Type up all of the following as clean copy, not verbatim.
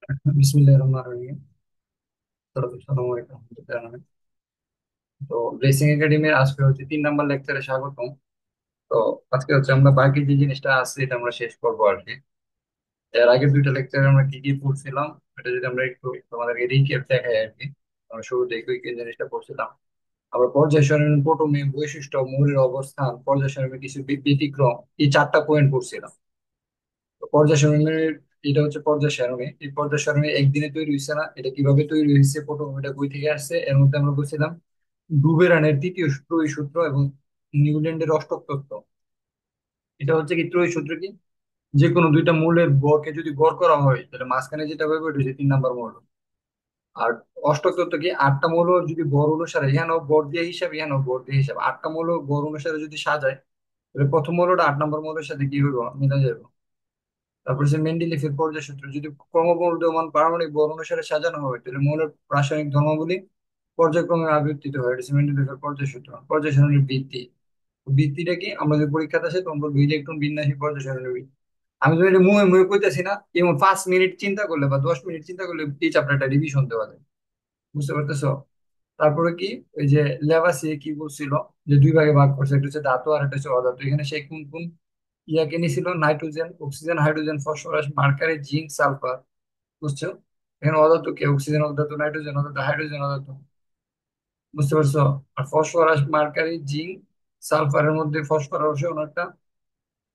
বিসমিল্লাহির রহমানির রহিম। আসসালামু আলাইকুম রহমতুল্লাহ। তো ব্লেসিং একাডেমির আজকে হচ্ছে 3 নাম্বার লেকচারে স্বাগতম। তো আজকে হচ্ছে আমরা বাকি যে জিনিসটা আছে এটা আমরা শেষ করবো আর কি। এর আগে 2টা লেকচারে আমরা কি কি পড়ছিলাম এটা যদি আমরা একটু তোমাদেরকে রিক্যাপ দেখাই আর কি। আমরা শুরুতে কি জিনিসটা পড়ছিলাম। আমরা পর্যায় সারণীর পটভূমি, বৈশিষ্ট্য, মৌলের অবস্থান, পর্যায় সারণীর কিছু ব্যতিক্রম, এই 4টা পয়েন্ট পড়ছিলাম। তো পর্যায় সারণীর এটা হচ্ছে পর্যায় সারণী। এই পর্যায় সারণী একদিনে তৈরি হয়েছে না, এটা কিভাবে তৈরি হয়েছে, পটভূমিটা বই থেকে আসছে। এর মধ্যে আমরা বলছিলাম ডুবেরানের তৃতীয় ত্রয়ী সূত্র এবং নিউল্যান্ডের অষ্টক তত্ত্ব। এটা হচ্ছে কি ত্রয়ী সূত্র কি, যে কোনো দুইটা মৌলের ভরকে যদি গড় করা হয় তাহলে মাঝখানে যেটা পাবে ওটা হচ্ছে 3 নাম্বার মৌল। আর অষ্টক তত্ত্ব কি, 8টা মৌল যদি ভর অনুসারে, এখানেও ভর দিয়ে হিসাব, এখানেও ভর দিয়ে হিসাব, 8টা মৌল ভর অনুসারে যদি সাজায় তাহলে প্রথম মৌলটা 8 নাম্বার মৌলের সাথে কি হইব, মিলা যাবে। তারপর হচ্ছে মেন্ডেলিফের পর্যায় সূত্র, যদি ক্রমবর্ধমান পারমাণবিক ভর অনুসারে সাজানো হয় তাহলে মৌলের রাসায়নিক ধর্মাবলী পর্যায়ক্রমে আবর্তিত হয়। এটা হচ্ছে মেন্ডেলিফের পর্যায় সূত্র। পর্যায় সারণীর ভিত্তি, ভিত্তিটা কি, আমাদের পরীক্ষাতে আসে তোমরা ইলেকট্রন বিন্যাসী পর্যায় সারণীর ভিত্তি। আমি তো এটা মুহে মুহে কইতাছি না, এবং 5 মিনিট চিন্তা করলে বা 10 মিনিট চিন্তা করলে এই চ্যাপ্টারটা রিভিশন দেওয়া যায়। বুঝতে পারতেছো? তারপরে কি, ওই যে লেভাসিয়ে কি বলছিল, যে 2 ভাগে ভাগ করছে, একটা হচ্ছে ধাতু আর একটা হচ্ছে অধাতু। এখানে সে কোন কোন ইয়াকে নিয়েছিল, nitrogen, oxygen, hydrogen, phosphorus, mercury, zinc, sulphur. বুঝছো? এখানে অধাতু কে, অক্সিজেন অধাতু, নাইট্রোজেন অধাতু, হাইড্রোজেন অধাতু। বুঝতে পারছো? আর ফসফরাস, মার্কারি, জিঙ্ক, সালফারের মধ্যে ফসফরাস অনেকটা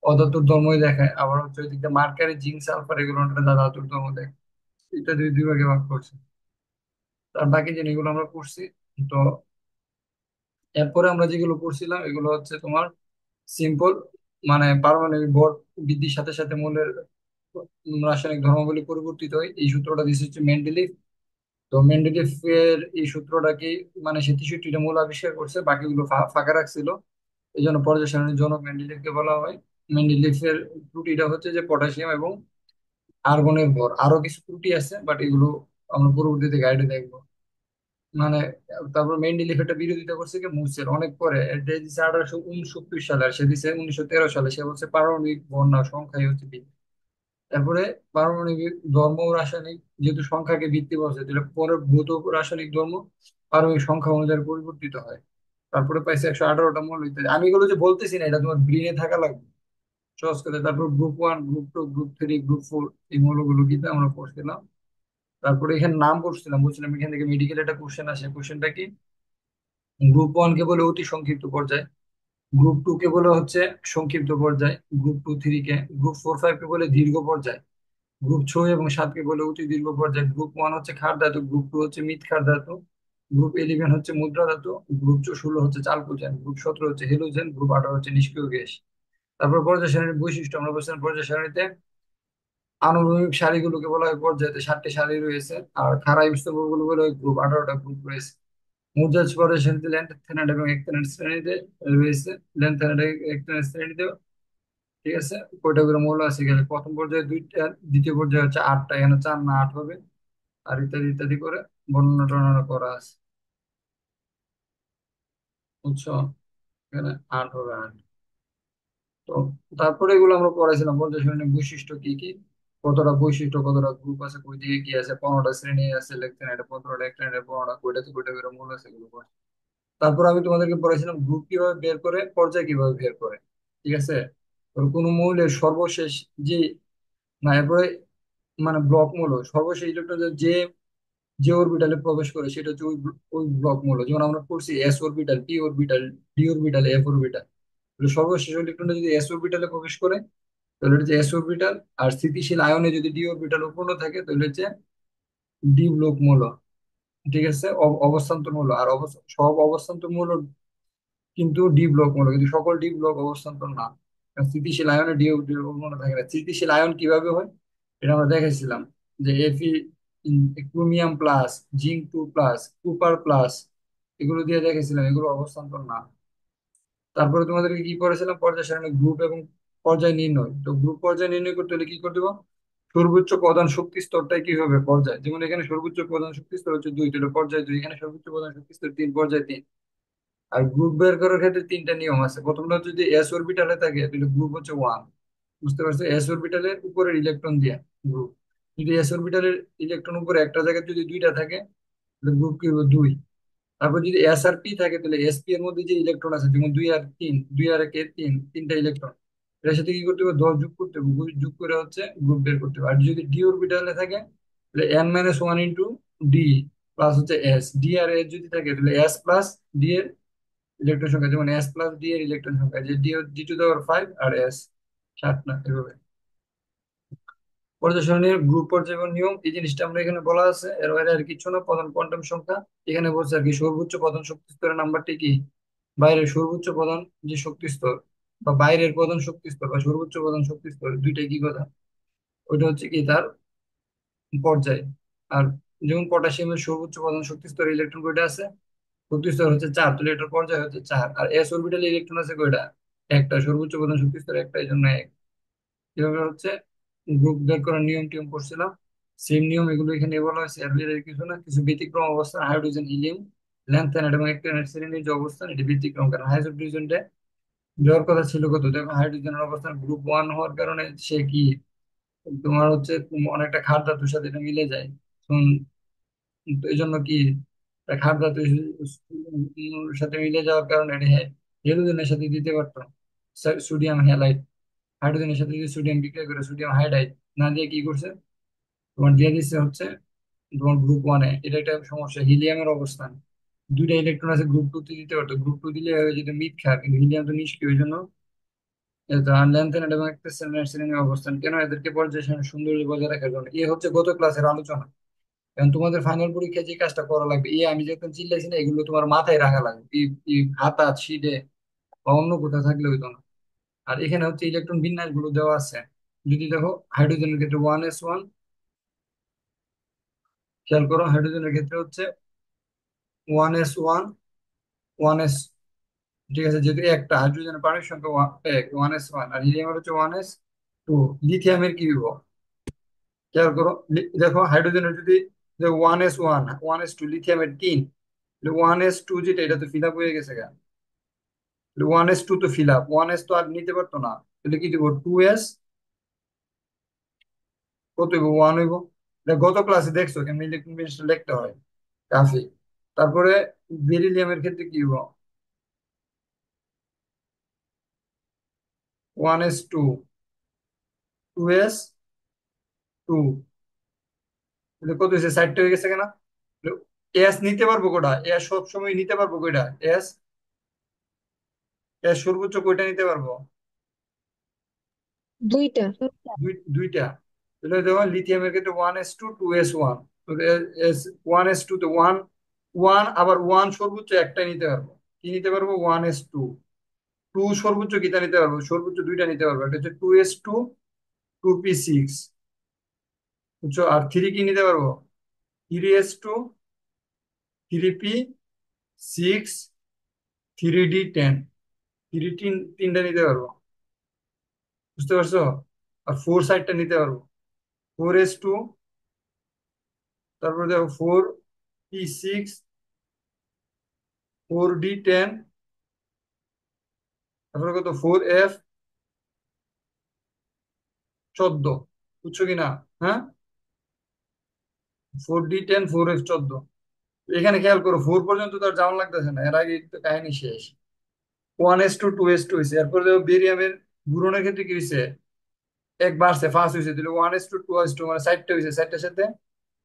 অধাতুর ধর্মই দেখায়, আবার হচ্ছে ওইদিকে মার্কারি, জিঙ্ক, সালফার এগুলো একটা ধাতুর ধর্ম দেখায়। এটা দুই ভাগে ভাগ করছে। তার বাকি জিনিসগুলো আমরা পড়ছি। তো এরপরে আমরা যেগুলো পড়ছিলাম এগুলো হচ্ছে তোমার সিম্পল, মানে পারমাণবিক ভর বৃদ্ধির সাথে সাথে মৌলের রাসায়নিক ধর্মাবলী পরিবর্তিত হয়, এই সূত্রটা দিচ্ছে হচ্ছে মেন্ডেলিভ। তো মেন্ডেলিভ এর এই সূত্রটা কি, মানে সে 63টা মৌল আবিষ্কার করছে, বাকিগুলো ফাঁকা রাখছিল। এই জন্য পর্যায় সারণীর জনক মেন্ডেলিভকে বলা হয়। মেন্ডেলিভ এর ত্রুটিটা হচ্ছে যে পটাশিয়াম এবং আর্গনের ভর, আরো কিছু ত্রুটি আছে বাট এগুলো আমরা পরবর্তীতে গাইডে দেখবো। মানে তারপর মেন্ডেলিভ এটা বিরোধিতা করছে কি মুরসেল অনেক পরে, এটা দিচ্ছে 1869 সালে, আর সে দিচ্ছে 1913 সালে। সে বলছে পারমাণবিক ভর না, সংখ্যাই হচ্ছে ভিত্তি। তারপরে পারমাণবিক ধর্ম ও রাসায়নিক, যেহেতু সংখ্যাকে ভিত্তি বলছে তাহলে পরে ভৌত রাসায়নিক ধর্ম পারমাণবিক সংখ্যা অনুযায়ী পরিবর্তিত হয়। তারপরে পাইছে 118টা মৌল ইত্যাদি। আমি এগুলো যে বলতেছি না, এটা তোমার ব্রেনে থাকা লাগবে সহজ করে। তারপর গ্রুপ 1, গ্রুপ 2, গ্রুপ 3, গ্রুপ 4, এই মৌলগুলো কিন্তু আমরা পড়ছিলাম। তারপরে এখানে নাম পড়ছিলাম, বলছিলাম এখান থেকে মেডিকেল একটা কোশ্চেন আসে। কোশ্চেনটা কি, গ্রুপ 1 কে বলে অতি সংক্ষিপ্ত পর্যায়, গ্রুপ 2 কে বলে হচ্ছে সংক্ষিপ্ত পর্যায়, গ্রুপ 2, 3 কে, গ্রুপ 4, 5 কে বলে দীর্ঘ পর্যায়, গ্রুপ 6 এবং 7 কে বলে অতি দীর্ঘ পর্যায়। গ্রুপ 1 হচ্ছে ক্ষার ধাতু, গ্রুপ 2 হচ্ছে মৃৎ ক্ষার ধাতু, গ্রুপ 11 হচ্ছে মুদ্রা ধাতু, গ্রুপ 16 হচ্ছে চালকোজেন, গ্রুপ 17 হচ্ছে হেলোজেন, গ্রুপ 18 হচ্ছে নিষ্ক্রিয় গ্যাস। তারপর পর্যায় সারণীর বৈশিষ্ট্য, আমরা বলছিলাম পর্যায় সারণীতে আনুভূমিক সারিগুলোকে বলা হয় পর্যায়তে, 7টি সারি রয়েছে। আর খাড়া স্তম্ভগুলো বলা হয় গ্রুপ, 18টা গ্রুপ রয়েছে। মুদ্রাজ পর্যায় সারণীতে লেন্থ এবং একটেনার শ্রেণীতে রয়েছে। লেন্থ একটেনার শ্রেণীতে, ঠিক আছে, কয়টা করে মৌল আছে গেলে, প্রথম পর্যায়ে 2টা, দ্বিতীয় পর্যায়ে হচ্ছে 8টা, এখানে 4 না 8 হবে। আর ইত্যাদি ইত্যাদি করে বর্ণনা টর্ণনা করা আছে। বুঝছো? এখানে 8 হবে, 8। তো তারপরে এগুলো আমরা পড়াইছিলাম, পর্যায় সারণীর বৈশিষ্ট্য কি কি, কতটা বৈশিষ্ট্য, কতটা গ্রুপ আছে, কই দিকে কি আছে, 15টা শ্রেণী আছে লিখতেন, এটা 15টা, একটা এটা 15টা, কয়টাতে কয়টা করে মূল আছে এগুলো পড়ে। তারপর আমি তোমাদেরকে পড়াইছিলাম গ্রুপ কিভাবে বের করে, পর্যায় কিভাবে বের করে। ঠিক আছে? তো কোনো মৌলের সর্বশেষ যে, না এরপরে মানে ব্লক মৌল সর্বশেষ ইলেকট্রন যে যে অরবিটালে প্রবেশ করে সেটা হচ্ছে ওই ব্লক মৌল। যেমন আমরা পড়ছি S orbital, P orbital, D orbital, F orbital. সর্বশেষ ইলেকট্রনটা যদি এস অরবিটালে প্রবেশ করে তাহলে এটা হচ্ছে এস অরবিটাল। আর স্থিতিশীল আয়নে যদি ডি অরবিটাল উৎপন্ন থাকে তাহলে হচ্ছে ডি ব্লক মৌল। ঠিক আছে? অবস্থান্তর মৌল। আর সব অবস্থান্তর মৌল কিন্তু ডি ব্লক মৌল, কিন্তু সকল ডি ব্লক অবস্থান্তর না। কারণ স্থিতিশীল আয়নে ডি মৌল থাকে না। স্থিতিশীল আয়ন কিভাবে হয় এটা আমরা দেখেছিলাম, যে এফি, chromium plus, zinc 2 plus, copper plus, এগুলো দিয়ে দেখেছিলাম, এগুলো অবস্থান্তর না। তারপরে তোমাদেরকে কি করেছিলাম, পর্যায় সারণী গ্রুপ এবং পর্যায় নির্ণয়। তো গ্রুপ পর্যায় নির্ণয় করতে হলে কি করতে হবে, সর্বোচ্চ প্রধান শক্তি স্তরটাই কি হবে পর্যায়। যেমন এখানে সর্বোচ্চ প্রধান শক্তি স্তর হচ্ছে 2, তাহলে পর্যায় 2। এখানে সর্বোচ্চ প্রধান শক্তি স্তর 3, পর্যায় 3। আর গ্রুপ বের করার ক্ষেত্রে 3টা নিয়ম আছে। প্রথমটা হচ্ছে যদি এস অরবিটালে থাকে তাহলে গ্রুপ হচ্ছে 1। বুঝতে পারছো? এস অরবিটালের উপরের ইলেকট্রন দিয়ে গ্রুপ। যদি এস অরবিটালের ইলেকট্রন উপরে একটা জায়গায় যদি দুইটা থাকে তাহলে গ্রুপ কি হবে? দুই। তারপর যদি এস আর পি থাকে তাহলে এস পি এর মধ্যে যে ইলেকট্রন আছে, যেমন দুই আর তিন, দুই আর একে তিন, তিনটা ইলেকট্রন, এর সাথে কি করতে হবে? 10 যোগ করতে হবে, যোগ করে হচ্ছে গ্রুপ বের করতে হবে। আর যদি ডি অরবিটালে থাকে তাহলে N minus one into D plus হচ্ছে এস, ডি আর এস যদি থাকে তাহলে এস প্লাস ডি এর ইলেকট্রন সংখ্যা, যেমন এস প্লাস ডি এর ইলেকট্রন সংখ্যা, যে ডি ডি টু দেওয়ার ফাইভ আর এস সাত না, এভাবে। পর্যায় সারণীর গ্রুপ পর্যায় নিয়ম, এই জিনিসটা আমরা এখানে বলা আছে, এর বাইরে আর কিছু না। প্রধান কোয়ান্টাম সংখ্যা এখানে বলছে আর কি, সর্বোচ্চ প্রধান শক্তি স্তরের নাম্বারটি কি, বাইরের সর্বোচ্চ প্রধান যে শক্তি স্তর, বা বাইরের প্রধান শক্তি স্তর বা সর্বোচ্চ প্রধান শক্তি স্তর, দুইটাই কি কথা, ওইটা হচ্ছে কি তার পর্যায়। আর যেমন পটাশিয়ামের সর্বোচ্চ প্রধান শক্তি স্তর ইলেকট্রন কয়টা আছে, শক্তি স্তর হচ্ছে চার, তাহলে এটার পর্যায় হচ্ছে চার। আর এস অরবিটালে ইলেকট্রন আছে কয়টা, একটা, সর্বোচ্চ প্রধান শক্তি স্তর একটা, এই জন্য এক। এভাবে হচ্ছে গ্রুপ বের করার নিয়ম টিয়ম করছিলাম। সেম নিয়ম এগুলো এখানে বলা হয়েছে, এর বাইরে কিছু না। কিছু ব্যতিক্রম অবস্থান, হাইড্রোজেন হিলিয়াম ল্যান্থেনাইড এবং অ্যাক্টিনাইড শ্রেণীর যে অবস্থান, এটি ব্যতিক্রম, কারণ হাইড্রোজেনটা দেওয়ার কথা ছিল কত, দেখো হাইড্রোজেনের অবস্থান গ্রুপ ওয়ান হওয়ার কারণে সে কি, তোমার হচ্ছে অনেকটা খাদ ধাতুর সাথে এটা মিলে যায়। তো এই জন্য কি, খাদ ধাতুর সাথে মিলে যাওয়ার কারণে এটা হেলোজেনের সাথে দিতে পারতো সোডিয়াম হ্যালাইড। হাইড্রোজেনের সাথে যদি সোডিয়াম বিক্রিয়া করে সোডিয়াম হাইড্রাইড না দিয়ে কি করছে, তোমার দিয়ে দিচ্ছে হচ্ছে তোমার গ্রুপ ওয়ানে। এটা একটা সমস্যা, হিলিয়ামের অবস্থান দুইটা ইলেকট্রন আছে, গ্রুপ টু তে দিতে পারতো, গ্রুপ টু দিলে হয়ে যেত মিথ খা, কিন্তু হিলিয়াম তো নিষ্ক্রিয়, ওই জন্য ল্যান্থেনাইড এবং একটা শ্রেণীর অবস্থান কেন, এদেরকে পর্যায় সারণীর সৌন্দর্য বজায় রাখার জন্য। এ হচ্ছে গত ক্লাসের আলোচনা। কারণ তোমাদের ফাইনাল পরীক্ষায় যে কাজটা করা লাগবে, আমি যখন চিল্লাইছি না, এগুলো তোমার মাথায় রাখা লাগবে, এই হাতা শিটে বা অন্য কোথাও থাকলে হইতো না। আর এখানে হচ্ছে ইলেকট্রন বিন্যাস গুলো দেওয়া আছে। যদি দেখো হাইড্রোজেনের ক্ষেত্রে ওয়ান এস ওয়ান, খেয়াল করো হাইড্রোজেনের ক্ষেত্রে হচ্ছে one S one, one S, ঠিক আছে, যেহেতু একটা হাইড্রোজেনের পারমাণবিক সংখ্যা এক, ওয়ান এস ওয়ান, আর হিলিয়ামের হচ্ছে ওয়ান এস টু। লিথিয়ামের কি হইব, খেয়াল করো, দেখো হাইড্রোজেনের যদি one S one, one S two, লিথিয়ামের তিন, ওয়ান এস টু যেটা, এটা তো ফিল আপ হয়ে গেছে গা, ওয়ান এস টু তো ফিল আপ, ওয়ান এস তো আর নিতে পারতো না, তাহলে কি দিব, টু এস, কত হইব, ওয়ান হইব। গত ক্লাসে দেখছো কেমন ইলেকট্রন বিন্যাসটা লিখতে হয়, কাফি। তারপরে বেরিলিয়ামের ক্ষেত্রে কি হইব, one S two, two s two, কত হয়েছে, 60 হয়ে গেছে কেনা। এস নিতে পারবো কোটা, এস সবসময় নিতে পারবো কয়টা, এস, এস সর্বোচ্চ কয়টা নিতে পারবো, দুইটা। দুইটা। তাহলে দেখো লিথিয়ামের ক্ষেত্রে one S two, two s one, S, one S two তো ওয়ান, ওয়ান আবার ওয়ান সর্বোচ্চ একটা নিতে পারবো, কি নিতে পারবো, ওয়ান এস টু। টু সর্বোচ্চ কিটা নিতে পারবো, সর্বোচ্চ দুইটা নিতে পারবো, একটা হচ্ছে two s two, two p six, বুঝছো। আর থ্রি কি নিতে পারবো, three s two, three p six, three d ten, তিনটা নিতে পারবো, বুঝতে পারছো। আর ফোর সাইডটা নিতে পারবো, ফোর এস টু, তারপর দেখো four P six, four D ten, তারপরে কত, ফোর এফ 14, বুঝছো কিনা, হ্যাঁ, four D ten, four F 14। এখানে খেয়াল করো, ফোর পর্যন্ত তো আর যাওয়ার লাগতেছে না, এর আগে তো কাহিনী শেষ। One S two, two s two হয়েছে, এরপরে দেখো বেরিয়ামের গুণনের ক্ষেত্রে কি হয়েছে, এক বাড়ছে, ফার্স্ট হয়েছে, তাহলে one S two, two s two, মানে চারটে হয়েছে, চারটার সাথে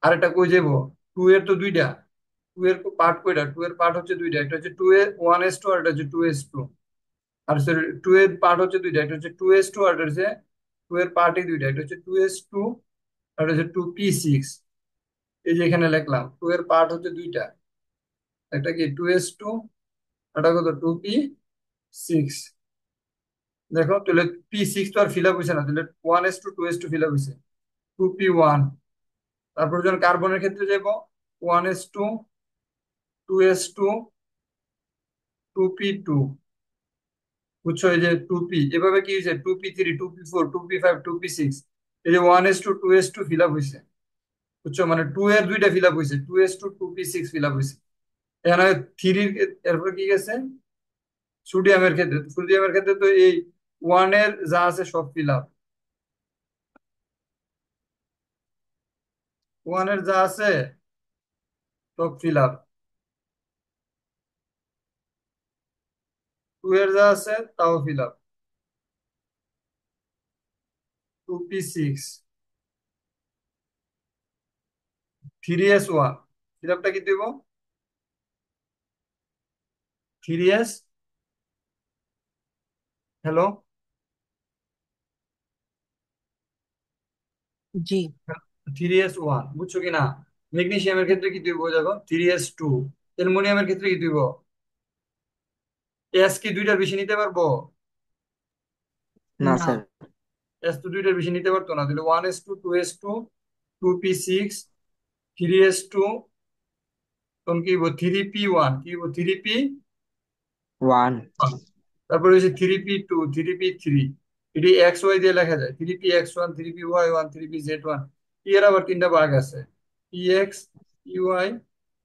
আরেকটা কই যাবো, টু এর তো দুইটা, টু এর পার্ট কয়টা, টু এর পার্ট হচ্ছে দুইটা, একটা হচ্ছে টু এ ওয়ান এস টু, আর একটা হচ্ছে টু এস টু। আর টু এর পার্ট হচ্ছে দুইটা, একটা হচ্ছে টু এস টু, আর একটা হচ্ছে টু এর পার্টই দুইটা, একটা হচ্ছে টু এস টু, আর একটা হচ্ছে টু পি সিক্স। এই যে এখানে লিখলাম টু এর পার্ট হচ্ছে দুইটা, একটা কি টু এস টু, একটা কত, টু পি সিক্স। দেখো তাহলে পি সিক্স তো আর ফিল আপ হয়েছে না, তাহলে one S two, two s two fill up হয়েছে, টু পি ওয়ান। তারপর যখন কার্বনের ক্ষেত্রে যাবো, one S two, two s two, two p two, বুঝছো। এই যে টু পি, এভাবে কি হয়েছে, two p three, two p four, two p five, two p six. এই যে one S two, two s two fill up হয়েছে, বুঝছো, মানে টু এর দুইটা ফিল আপ হয়েছে, two s two, two p six fill up হয়েছে। এখানে থ্রির, এরপর কি গেছে, সোডিয়ামের ক্ষেত্রে তো এই ওয়ান এর যা আছে সব ফিল আপ। ওয়ানের যা আছে সব ফিল আপ, টু এর যা আছে তাও fill up, 2p6, 3s1 feel আপটা কি দিব? 3s, হ্যালো, জি। 3s1 বুঝছো কি না? ম্যাগনেসিয়ামের ক্ষেত্রে কি দিব দেখো, 3s2। অ্যালুমিনিয়ামের ক্ষেত্রে কি দিব? এস কি দুইটার বেশি নিতে পারবো? না না, স্যার। এস তো দুইটার বেশি নিতে পারতো না, তাহলে 1s2, 2s2, 2p6, 3s2, তখন কি হইব? 3p1, কি হইব? 3p, one. তারপরে হচ্ছে 3p2, 3p3। এটি এক্স ওয়াই দিয়ে লেখা যায়, 3p(x1), 3p(y1), 3p(z1). এর আবার তিনটা ভাগ আছে, px, py,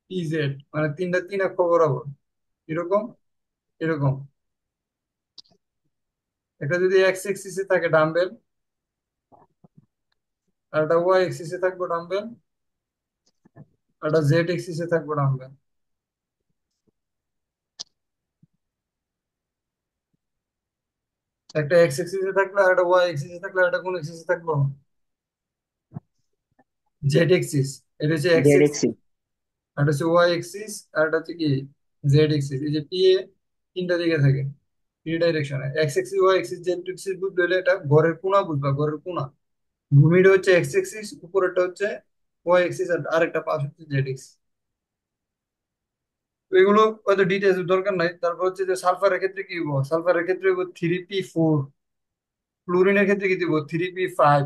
pz, মানে তিনটা তিন অক্ষ বরাবর, এরকম এরকম। একটা যদি এক্স এক্সিসে থাকে ডাম্বেল, আর একটা ওয়াই এক্সিসে থাকবো ডাম্বেল, আর একটা জেড এক্সিসে থাকবো ডাম্বেল। একটা এক্স এক্সিসে থাকলো, আর একটা ওয়াই এক্সিসে থাকলো, আর একটা কোন এক্সিসে থাকবো? Z axis. এটা হচ্ছে এক্স জেড এক্সিস, এক্সি। আর এটা হচ্ছে ওয়াই এক্সিস, আর এটা হচ্ছে কি জেড এক্সিস। এই যে পি এ তিনটা দিকে থাকে, থ্রি ডাইরেকশনে, X axis, Y axis, Z axis বুঝতে হলে এটা ঘরের কোনা বুঝবা, ঘরের কোনা। ভূমিটা হচ্ছে এক্স এক্সিস, উপরেরটা হচ্ছে ওয়াই এক্সিস, আর আরেকটা পাশ হচ্ছে জেড এক্সিস। তো এগুলো হয়তো ডিটেলস দরকার নাই। তারপর হচ্ছে যে সালফারের ক্ষেত্রে কি হইব, সালফারের ক্ষেত্রে হইব 3p4, ক্লোরিনের ক্ষেত্রে কি দিব? 3p5,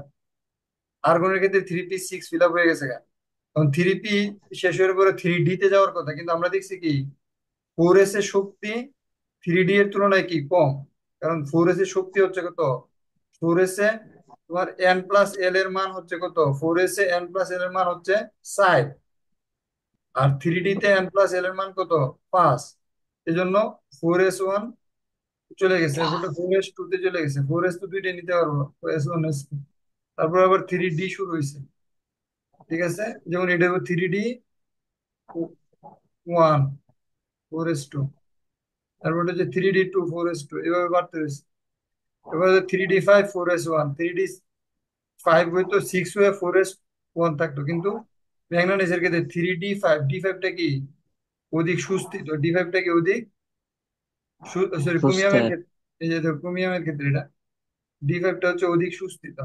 আর্গনের ক্ষেত্রে 3p6। ফিল আপ হয়ে গেছে গা। এখন 3p শেষ হওয়ার পরে 3d তে যাওয়ার কথা, কিন্তু আমরা দেখছি কি 4s এর শক্তি 3d এর তুলনায় কি কম। কারণ 4s এর শক্তি হচ্ছে কত? 4s এ তোমার n+l এর মান হচ্ছে কত? 4s এ n+l এর মান হচ্ছে 4, আর 3d তে n+l এর মান কত? 5। এই জন্য 4s1 চলে গেছে, এরপরে 4s2 তে চলে গেছে। 4s তো দুইটাই নিতে পারবো, s1 s2। তারপর আবার 3d শুরু হয়েছে, ঠিক আছে? যেমন এটা 3d1, 4s2, তারপর হচ্ছে 3d2, 4s2, এভাবে বাড়তে হয়েছে। এবার 3d5, 4s1, 3d5 হইতো 6 হয়ে 4s1 থাকতো, কিন্তু ম্যাগনেসিসের ক্ষেত্রে 3d5, ডি ফাইভটা কি অধিক সুস্থিত, ডি ফাইভটা কি অধিক, সরি সুস্থ। ক্রোমিয়ামের ক্ষেত্রে, এই যে দেখো, ক্রোমিয়ামের ক্ষেত্রে এটা ডি ফাইভটা হচ্ছে অধিক সুস্থিত।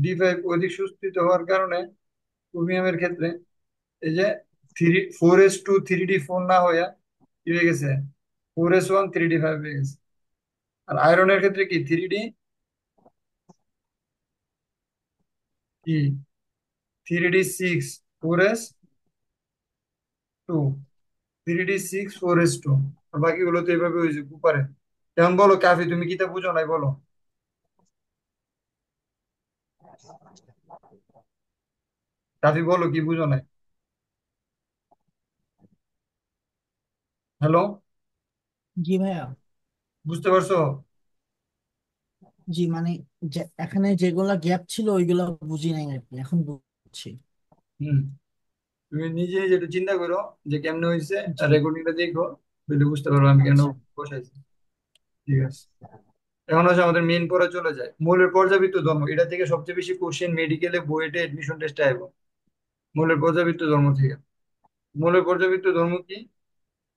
ডি ফাইভ অধিক সুস্থিত হওয়ার কারণে ক্রোমিয়ামের ক্ষেত্রে এই যে 4s2, 3d4 না হইয়া কি হয়ে গেছে? 4s1, 3d5 হয়ে গেছে। আর আয়রনের ক্ষেত্রে কি কি 3d6, 4s2, 3d6, 4s2। আর বাকিগুলো তো এইভাবে হয়েছে কুপারে। এখন বলো কাফি, তুমি কিতা বুঝো নাই বলো? কাফি বলো কি বুঝো নাই? হ্যালো, জি ভাইয়া। বুঝতে পারছো? জি মানে এখানে যেগুলা গ্যাপ ছিল ওইগুলা বুঝি নাই আর কি, এখন বুঝছি। হুম, তুমি নিজে নিজে একটু চিন্তা করো যে কেমনে হয়েছে, আর জি। রেকর্ডিংটা দেখো, তাহলে বুঝতে পারবো আমি কেন আচ্ছা। বসাইছি। ঠিক আছে, এখন হচ্ছে আমাদের মেইন পড়া চলে যায়, মৌলের পর্যাবৃত্ত ধর্ম। এটা থেকে সবচেয়ে বেশি কোশ্চেন মেডিকেলে, বুয়েটে, এডমিশন টেস্টে আইব, মৌলের পর্যাবৃত্ত ধর্ম থেকে। মৌলের পর্যাবৃত্ত ধর্ম কি,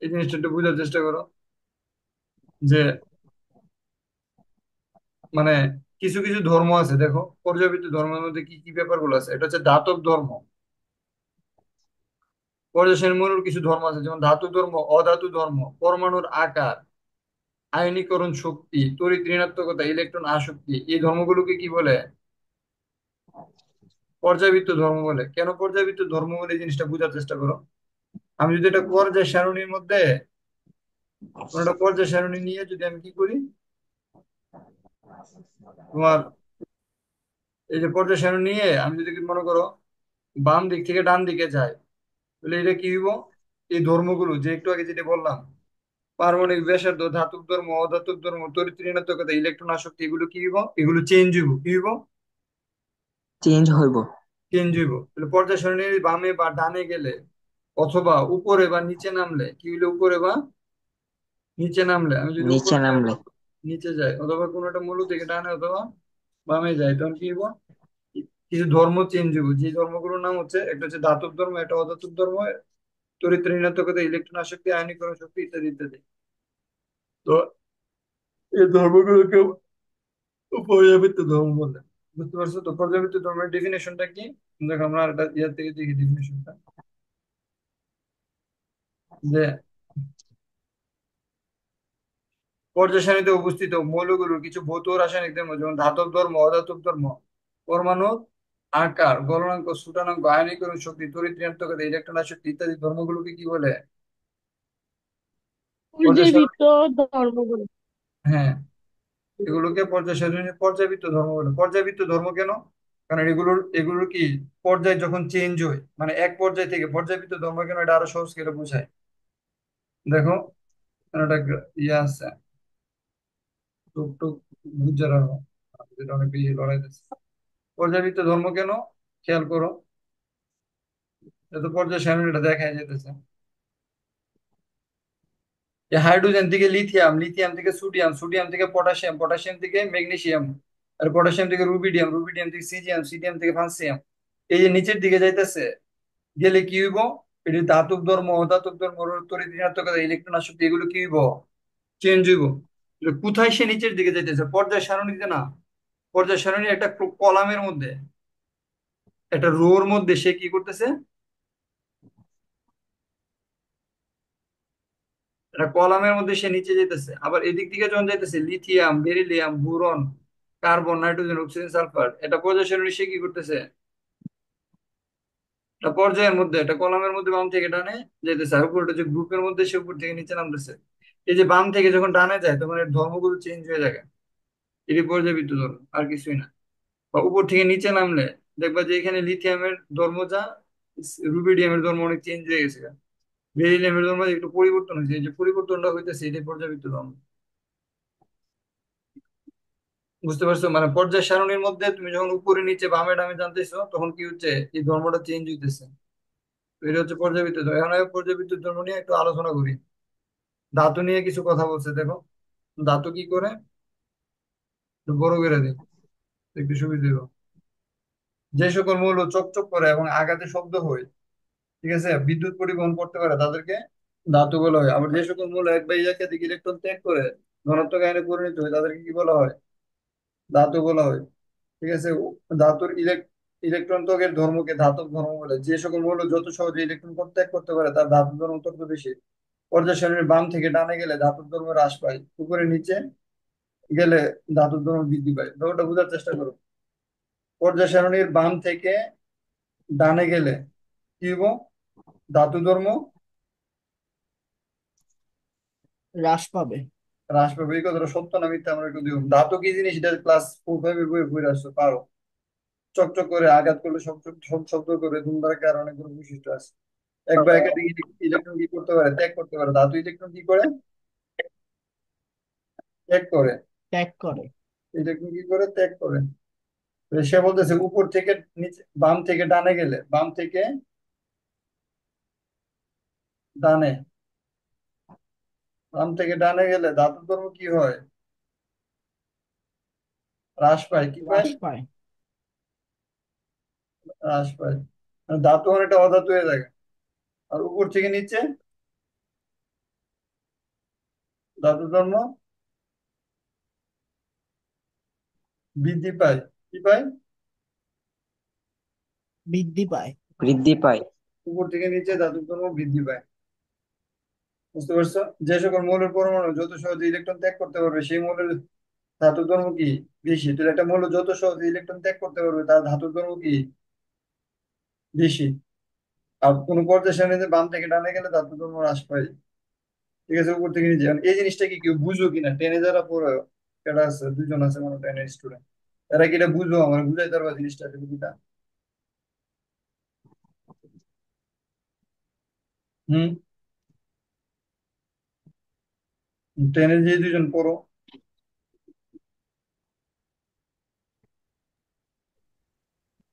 এই জিনিসটা একটু বোঝার চেষ্টা করো। যে মানে কিছু কিছু ধর্ম আছে, দেখো পর্যাবৃত্ত ধর্মের মধ্যে কি কি ব্যাপারগুলো আছে। এটা হচ্ছে ধাতব ধর্ম। পর্যায় মৌলের কিছু ধর্ম আছে, যেমন ধাতু ধর্ম, অধাতু ধর্ম, পরমাণুর আকার, আয়নীকরণ শক্তি, তড়িৎ ঋণাত্মকতা, ইলেকট্রন আসক্তি, এই ধর্মগুলোকে কি বলে? পর্যাবৃত্ত ধর্ম বলে। কেন পর্যাবৃত্ত ধর্ম বলে, এই জিনিসটা বোঝার চেষ্টা করো। আমি যদি এটা পর্যায় সারণীর মধ্যে, কোন একটা পর্যায় সারণী নিয়ে যদি আমি কি করি, তোমার এই যে পর্যায় সারণী নিয়ে আমি যদি মনে করো বাম দিক থেকে ডান দিকে যাই, তাহলে এটা কি হইব? এই ধর্মগুলো যে একটু আগে যেটা বললাম, পারমাণবিক ব্যাসার্ধ, ধাতুক ধর্ম, অধাতুক ধর্ম, তড়িৎ ঋণাত্মকতা, ইলেকট্রন আসক্তি, এগুলো কি হইব? এগুলো চেঞ্জ হইব, কি হইব? চেঞ্জ হইব। চেঞ্জ হইব। তাহলে পর্যায় সারণীর বামে বা ডানে গেলে অথবা উপরে বা নিচে নামলে কি হইলো, উপরে বা নিচে নামলে, আমি যদি উপর নিচে যাই নামলে। অথবা নিচে যাই অথবা কোনো একটা মূল থেকে ডানে অথবা বামে যাই, তখন কি হইব, কিছু ধর্ম চেঞ্জ হইব। যে ধর্মগুলোর নাম হচ্ছে, একটা হচ্ছে ধাতব ধর্ম, একটা অধাতব ধর্ম, তড়িৎ ঋণাত্মকতা, ইলেকট্রন আসক্তি, আয়নীকরণ শক্তি ইত্যাদি ইত্যাদি। তো এই ধর্মগুলোকে পর্যাবৃত্ত ধর্ম বলে। বুঝতে পারছো তো পর্যাবৃত্ত ধর্মের ডেফিনেশনটা কি? দেখো আমরা একটা ইয়ার থেকে দেখি ডেফিনেশনটা, যে পর্যায় সারণীতে উপস্থিত মৌলগুলোর কিছু ভৌত ও রাসায়নিক ধর্ম, যেমন ধাতব ধর্ম, অধাতব ধর্ম, পরমাণু আকার, গলনাঙ্ক, স্ফুটনাঙ্ক, আয়নীকরণ শক্তি, তড়িৎ ঋণাত্মকতা, ইলেকট্রন আসক্তি ইত্যাদি ধর্মগুলোকে কি বলে? পর্যায় সারণী। পর্যাবৃত্ত ধর্মগুলো। হ্যাঁ, এগুলোকে পর্যায় সারণীর পর্যাবৃত্ত ধর্ম বলে। পর্যাবৃত্ত ধর্ম কেন? কারণ এগুলোর কি পর্যায় যখন চেঞ্জ হয়, মানে এক পর্যায় থেকে পর্যাবৃত্ত ধর্ম কেন, এটা আরো সহজ করে বোঝায়। দেখো এখানে একটা ইয়ে আছে, টুক টুক বুঝে রাখো, যেটা অনেক বেশি লড়াইতেছে। পর্যাবৃত্ত ধর্ম কেন, খেয়াল করো, যত পর্যায় সারণীটা দেখা যেতেছে, যে হাইড্রোজেন থেকে লিথিয়াম, লিথিয়াম থেকে সোডিয়াম, সোডিয়াম থেকে পটাশিয়াম, পটাশিয়াম থেকে ম্যাগনেসিয়াম, আর পটাশিয়াম থেকে রুবিডিয়াম, রুবিডিয়াম থেকে সিজিয়াম, সিজিয়াম থেকে ফ্রান্সিয়াম। এই যে নিচের দিকে যাইতেছে, গেলে কি হইব, এটি ধাতব ধর্ম, অধাতব ধর্ম, তড়িৎ ঋণাত্মকতা, ইলেকট্রন আসক্তি, এগুলো কি হইব, চেঞ্জ হইব। এটা কোথায় সে নিচের দিকে যাইতেছে, পর্যায় সারণীতে না, পর্যায় সারণী একটা কলামের মধ্যে, একটা রোর মধ্যে সে কি করতেছে, একটা কলামের মধ্যে সে নিচে যেতেছে। আবার এদিক থেকে যখন যাইতেছে, lithium, beryllium, boron, carbon, nitrogen, oxygen, sulphur, এটা পর্যায় সারণী সে কি করতেছে, একটা পর্যায়ের মধ্যে, একটা কলামের মধ্যে বাম থেকে ডানে যেতেছে। আর উপরটা যে গ্রুপের মধ্যে, সে উপর থেকে নিচে নামতেছে। এই যে বাম থেকে যখন ডানে যায়, তখন এর ধর্মগুলো চেঞ্জ হয়ে যায়। এটি পর্যাবৃত্ত ধর্ম, আর কিছুই না। বা উপর থেকে নিচে নামলে দেখবা যে এখানে লিথিয়ামের ধর্ম যা, রুবিডিয়ামের ধর্ম অনেক চেঞ্জ হয়ে গেছে, বেরিলিয়ামের ধর্ম একটু পরিবর্তন হয়েছে। এই যে পরিবর্তনটা হইতেছে, এটাই পর্যাবৃত্ত ধর্ম। বুঝতে পারছো? মানে পর্যায় সারণীর মধ্যে তুমি যখন উপরে নিচে বামে ডামে জানতেছো, তখন কি হচ্ছে, এই ধর্মটা চেঞ্জ হইতেছে। তো এটা হচ্ছে পর্যাবৃত্ত ধর্ম। এখন আমি পর্যাবৃত্ত ধর্ম নিয়ে একটু আলোচনা করি। ধাতু নিয়ে কিছু কথা বলছে, দেখো ধাতু কি করে, একটু বড় করে দিই, একটু সুবিধা হইব। যে সকল মৌল চকচক করে এবং আঘাতে শব্দ হয়, ঠিক আছে, বিদ্যুৎ পরিবহন করতে পারে, তাদেরকে ধাতু বলা হয়। আবার যে সকল মৌল এক বা একাধিক ইলেকট্রন ত্যাগ করে ধনাত্মক আয়নে পরিণত হয়, তাদেরকে কি বলা হয়, ধাতু বলা হয়। ঠিক আছে, ধাতুর ইলেকট্রন ত্যাগের ধর্মকে ধাতব ধর্ম বলে। যে সকল মৌল যত সহজে ইলেকট্রন ত্যাগ করতে পারে, তার ধাতব ধর্ম তত বেশি। পর্যায় সারণীর বাম থেকে ডানে গেলে ধাতুর ধর্ম হ্রাস পায়, উপরে নিচে গেলে ধাতুর ধর্ম বৃদ্ধি পায়। ব্যাপারটা বোঝার চেষ্টা করো। পর্যায় সারণীর বাম থেকে ডানে গেলে কি হবো, ধাতু ধর্ম হ্রাস পাবে। হ্রাস পাবে। এই কথাটা সত্য না মিথ্যা, আমরা একটু দিব। ধাতু কি জিনিস, এটা ক্লাস 4-5 বইয়ে পড়ে আসছো, পারো। চকচক করে, আঘাত করলে সব সব শব্দ করে, ধুমধারাকে, আর অনেকগুলো বৈশিষ্ট্য আছে। এক বা একাধিক ইলেকট্রন কি করতে পারে, ত্যাগ করতে পারে। ধাতু ইলেকট্রন কি করে, ত্যাগ করে। ত্যাগ করে। ইলেকট্রন কি করে, ত্যাগ করে। তো সে বলতেছে উপর থেকে নিচে, বাম থেকে ডানে গেলে, বাম থেকে ডানে, বাম থেকে ডানে গেলে ধাতু ধর্ম কি হয়, হ্রাস পায়। কি পায়, হ্রাস পায়। হ্রাস পায়। মানে ধাতু অনেকটা অধাতু হয়ে থাকে। আর উপর থেকে নিচে ধাতু ধর্ম বৃদ্ধি পায়। কি পায়, বৃদ্ধি পায়। বৃদ্ধি পায়। উপর থেকে নিচে ধাতু ধর্ম বৃদ্ধি পায়। বুঝতে পারছো? যে সকল মৌলের পরমাণু যত সহজে ইলেকট্রন ত্যাগ করতে পারবে, সেই মৌলের ধাতু ধর্ম কি বেশি। তো একটা মৌল যত সহজে ইলেকট্রন ত্যাগ করতে পারবে, তার ধাতু ধর্ম কি বেশি। আর কোন পর্যায় সারণীতে বাম থেকে ডানে গেলে ধাতু ধর্ম হ্রাস পায়। ঠিক আছে, উপর থেকে নিচে। এখন এই জিনিসটা কি কেউ বুঝো কিনা, টেনে যারা পড়ে, এটা আছে, দুজন আছে মানে টেনের স্টুডেন্ট, এরা কি এটা বুঝো, আমার বুঝাইতে পারবা জিনিসটা কিটা? হম, টেনের যে দুজন পড়ো।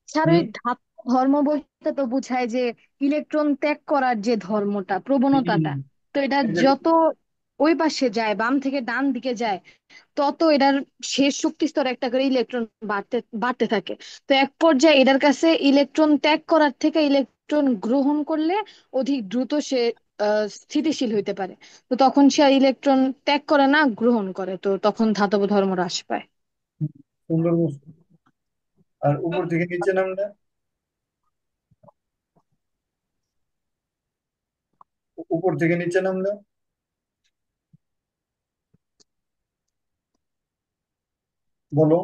স্যার ওই হম, ধর্ম বলতে তো বোঝায় যে ইলেকট্রন ত্যাগ করার যে ধর্মটা, হুম, প্রবণতাটা। তো এটা এটা যত ওই পাশে যায়, বাম থেকে ডান দিকে যায়, তত এটার শেষ শক্তি স্তরে একটা করে ইলেকট্রন বাড়তে বাড়তে থাকে। তো এক পর্যায়ে এটার কাছে ইলেকট্রন ত্যাগ করার থেকে ইলেকট্রন গ্রহণ করলে অধিক দ্রুত সে স্থিতিশীল হইতে পারে। তো তখন সে ইলেকট্রন ত্যাগ করে না, গ্রহণ করে, তো তখন ধাতব ধর্ম হ্রাস পায়। সুন্দর বস্তু। আর উপর থেকে নিচে নামলে, উপর থেকে নিচে নামলে বলো,